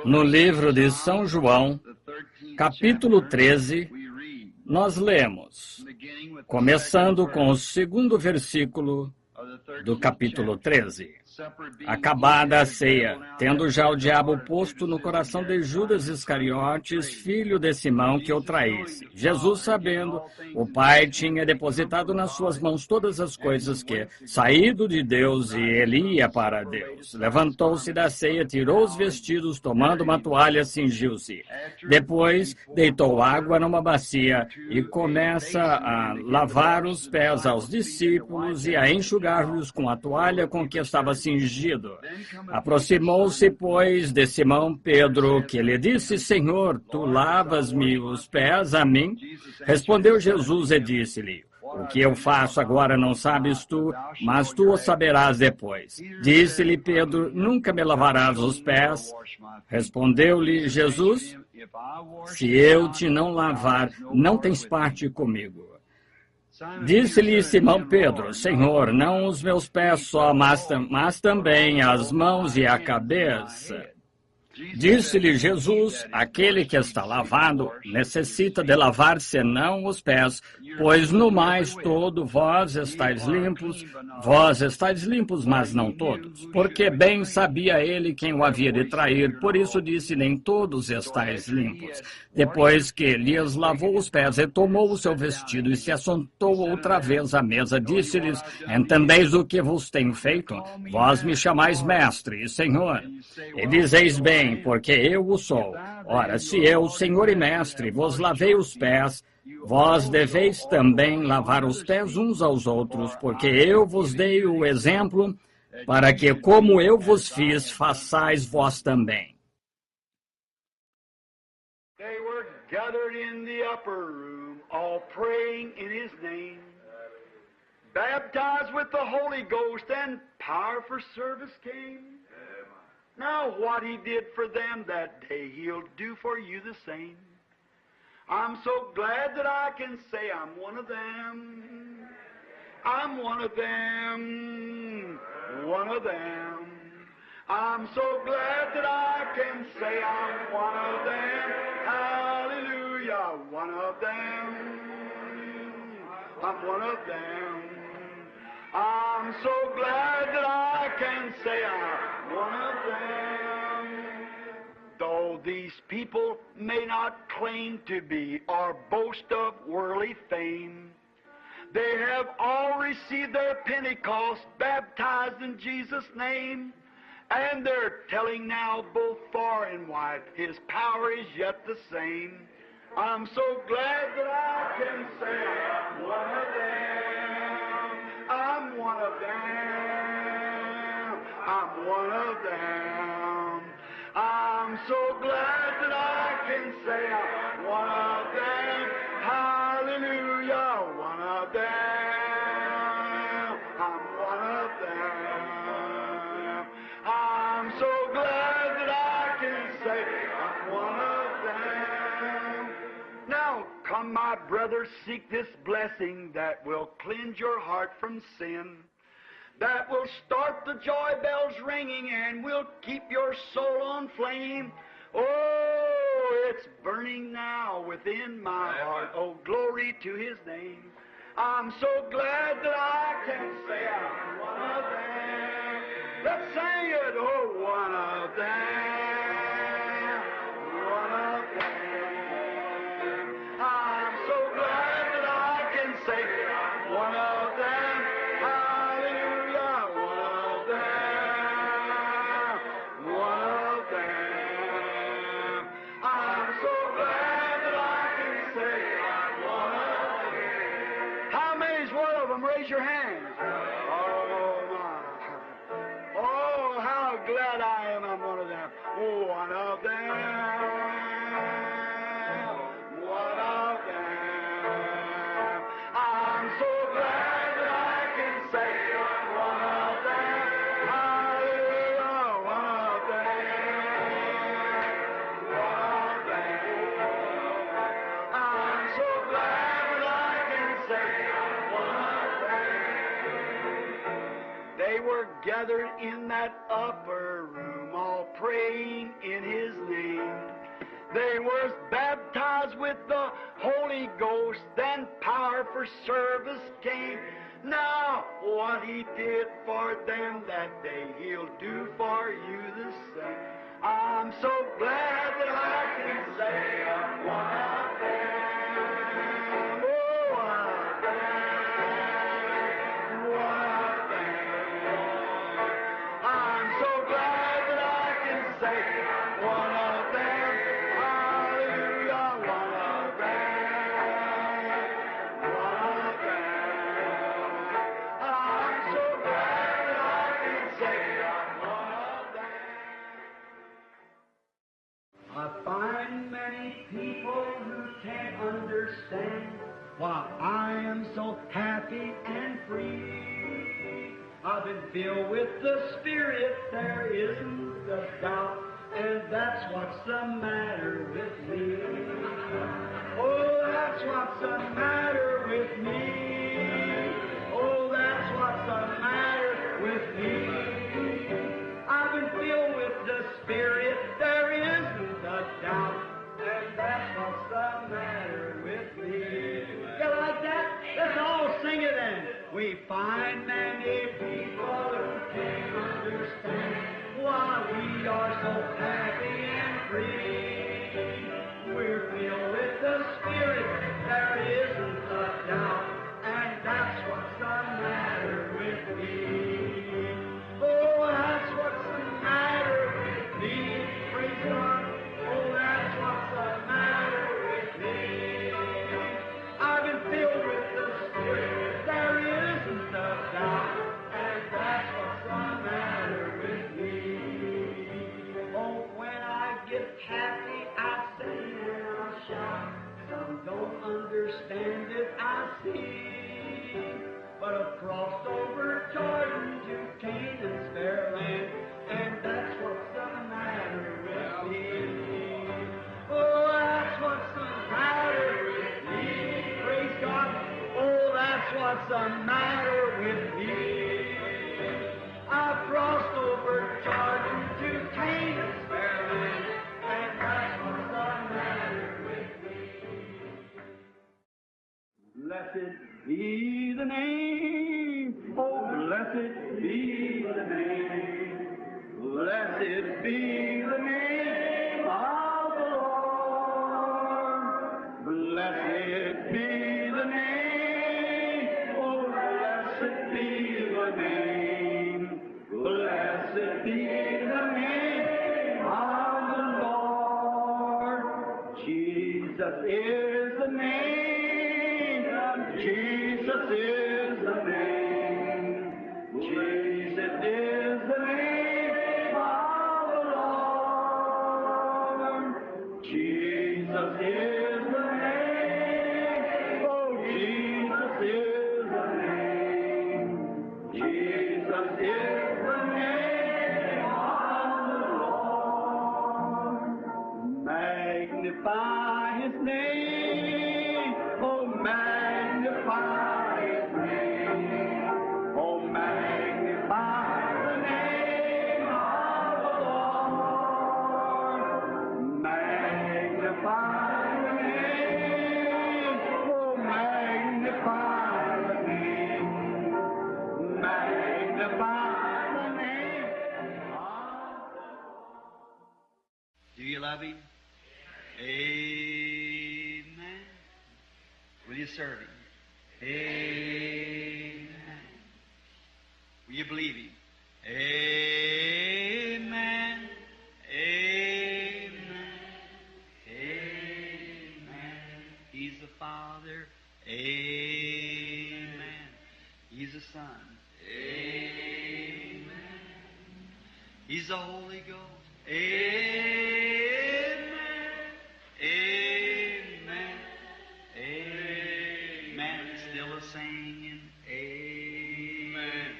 no livro de São João, capítulo 13, nós lemos, começando com o segundo versículo do capítulo 13. Acabada a ceia, tendo já o diabo posto no coração de Judas Iscariotes, filho de Simão, que o traísse. Jesus, sabendo, o Pai tinha depositado nas suas mãos todas as coisas que, saído de Deus, e ele ia para Deus. Levantou-se da ceia, tirou os vestidos, tomando uma toalha, cingiu-se. Depois, deitou água numa bacia e começa a lavar os pés aos discípulos e a enxugar-lhes com a toalha com que estava cingido. Aproximou-se, pois, de Simão Pedro, que lhe disse: Senhor, tu lavas-me os pés a mim? Respondeu Jesus e disse-lhe: O que eu faço agora não sabes tu, mas tu o saberás depois. Disse-lhe Pedro: Nunca me lavarás os pés? Respondeu-lhe Jesus: Se eu te não lavar, não tens parte comigo. Disse-lhe Simão Pedro: Senhor, não os meus pés só, mas também as mãos e a cabeça. Disse-lhe Jesus: Aquele que está lavado necessita de lavar senão os pés, pois no mais todo vós estáis limpos, mas não todos. Porque bem sabia ele quem o havia de trair, por isso disse: Nem todos estáis limpos. Depois que lhes lavou os pés, e tomou o seu vestido e se assentou outra vez à mesa, disse-lhes: Entendeis o que vos tenho feito? Vós me chamais mestre e senhor, e dizeis bem, porque eu o sou. Ora, se eu, Senhor e Mestre, vos lavei os pés, vós deveis também lavar os pés uns aos outros, porque eu vos dei o exemplo, para que, como eu vos fiz, façais vós também. They were gathered in the upper room, all praying in his name, baptized with the Holy Ghost, and power for service came. Now what he did for them that day, he'll do for you the same. I'm so glad that I can say I'm one of them. I'm one of them. One of them. I'm so glad that I can say I'm one of them. Hallelujah, one of them. I'm one of them. I'm so glad that I can say I'm one of them. Though these people may not claim to be or boast of worldly fame, they have all received their Pentecost, baptized in Jesus' name, and they're telling now both far and wide, His power is yet the same. I'm so glad that I can say I'm one of them. I'm one of them. I'm one of them. I'm so glad that I can say I'm one of them. Hallelujah, one of them. I'm one of them. I'm so glad that I can say I'm one of them. Now, come, my brothers, seek this blessing that will cleanse your heart from sin, that will start the joy bells ringing and will keep your soul on flame. Oh, it's burning now within my heart. Oh, glory to His name. I'm so glad that I can say I'm one of them. Let's sing it. Oh, one of them. One of them. I'm so glad that I can say I'm one of them. Hallelujah. One of them. One of them. I'm so glad that I can say I'm one of them. How many's one of them? Raise your hands. Oh, my. Oh, how glad I am I'm one of them. One of them. One of them. I'm so glad that I can say I'm one of them. Hallelujah, one of them. One of them. I'm so glad that I can say I'm one of them. They were gathered in that upper room, all praying in His name. They was baptized with the Holy Ghost, then power for service came. Now, what He did for them that day, He'll do for you the same. I'm so glad that I can say I'm one of them. Oh, one of them. One of them. I'm so glad that I can say I'm one of them. Hallelujah, one of them. One of them. I'm so glad that I can say I'm one of them. I find many people who can't understand why I am so happy and free. I've been filled with the Spirit, there isn't a doubt, and that's what's the matter with me. Oh, that's what's the matter with me. Oh, that's what's the matter with me. I've been filled with the Spirit, there isn't a doubt, and that's what's the matter with me. You like that? Let's all sing it then. We find many people who can't understand why we are so happy and free. We're filled with the Spirit, there isn't a doubt, and that's what's the matter with me. Oh, that's what's the matter with me. Praise God. Oh, that's what's the matter with me. I've been filled with the Spirit, there isn't a doubt, and that's what's the matter with me. Oh, when I get happy, I sing and I shout. Some don't understand it, I see. But I've crossed over Jordan to Canaan's fair land, and that's what's the matter with me. Oh, that's what's the matter with me. Praise God. Oh, that's what's the matter with me. I've crossed over Jordan to Canaan's fair land, and that's what's the matter with me. Blessed be the name, oh blessed be the name, blessed be the name of the Lord, blessed be the name, oh blessed be the name, blessed be the name of the Lord. Jesus is the name. Jesus is the name. Jesus is the name of the Lord. Jesus is the name. Oh, Jesus is the name. Jesus is the name of the Lord. Magnify His name. Oh, magnify His name. Oh, magnify the name of the Lord. Magnify the name. Oh, magnify the name. Magnify the name of the Lord. Do you love Him? Amen. Will you serve Him? Amen. Will you believe Him? Amen. Amen. Amen. He's the Father. Amen. He's the Son. Amen. He's the Holy Ghost. Amen. Amen. Amen. Still a singing. Amen.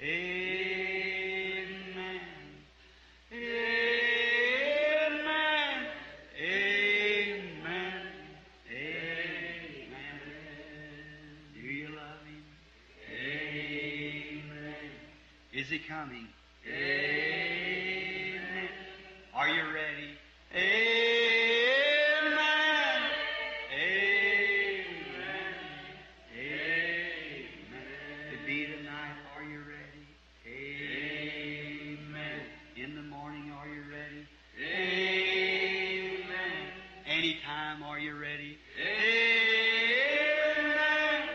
Amen. Amen. Amen. Amen. Do you love Him? Amen. coming. Amen. Are you ready? Amen. Amen. Amen. To be tonight, are you ready? Amen. In the morning, are you ready? Amen. Anytime, are you ready? Amen.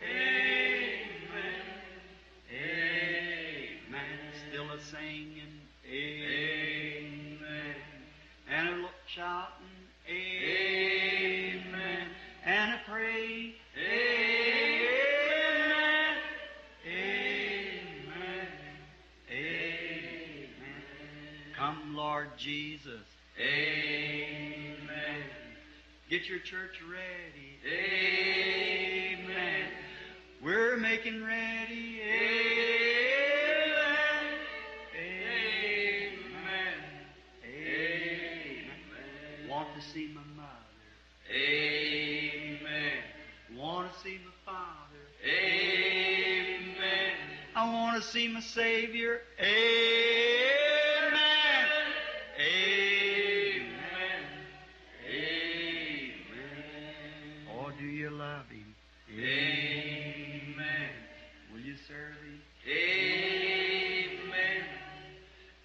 Amen. Amen. Still a singing. Amen. And a shouting. Amen. And a praying. Amen. Amen. Amen. Come, Lord Jesus. Amen. Get your church ready. Amen. We're making ready. Amen. Amen. Amen. Want to see my mother. Amen. Want to see my father. Amen. I want to see my Savior. Amen. Amen. Amen. Oh, do you love Him? Amen. Will you serve Him? Amen.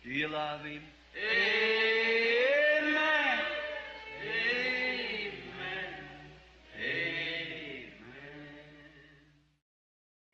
Do you love Him? Amen. Amen. Amen.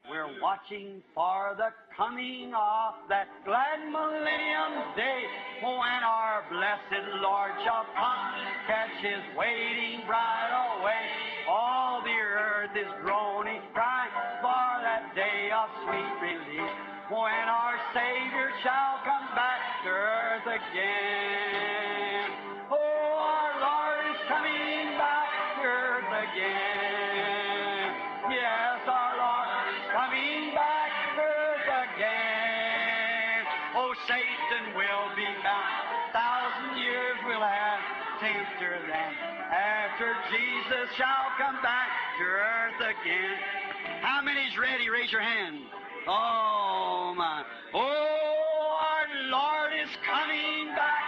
We're watching for the coming of that glad millennium day, when our blessed Lord shall come, catch His waiting bride away. All the earth is groaning, crying for that day of sweet release, when our Savior shall come back to earth again. Oh, our Lord is coming back to earth again. Yes, our Lord is coming back to earth again. Oh, Satan will be bound, 1,000 years will have tempter them, after Jesus shall come back to earth again. How many's ready? Raise your hand. Oh, my. Oh, our Lord is coming back.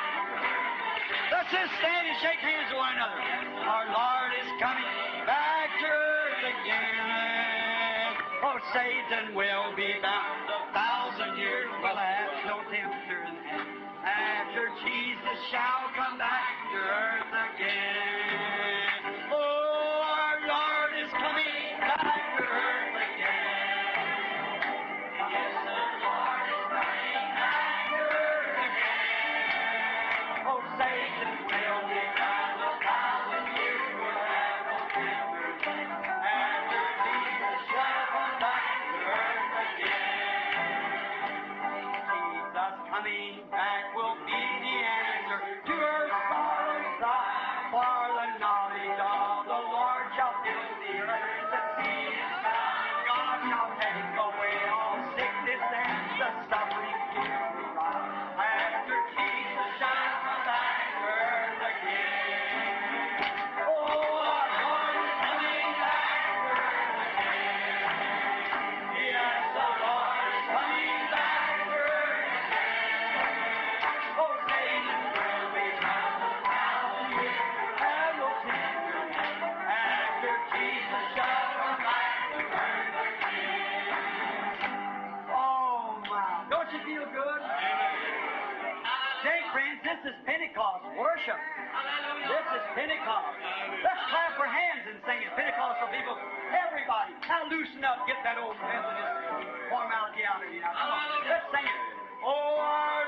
Let's just stand and shake hands with one another. Our Lord is coming back to earth again. Oh, Satan will be bound, 1,000 years will have no tempter then, after Jesus shall come back to earth again. Oh, our Lord is coming back to earth again. Yes, the Lord is coming back to earth again. Oh, Satan will be bound, 1,000 years will have no tempter then, after Jesus shall come back to earth again. Jesus coming back will be the answer to her sorrow's cry, for the knowledge of the Lord shall fill the earth. The sea is found, God shall take away all sickness and the suffering fear we rise, after Jesus shall come back to earth again. Oh, our Lord is coming back to earth again. Yes, the Lord is coming back to earth again. Oh, Satan will be bound, 1,000 years will have no tempter then, after Jesus shall come back to earth again. Oh, my. Don't you feel good? Say, friends, this is Pentecost worship. This is Pentecost. Let's clap our hands and sing it. Pentecostal people, everybody, now loosen up. Get that old Methodist formality out of you now. Come on, let's sing it. Oh, our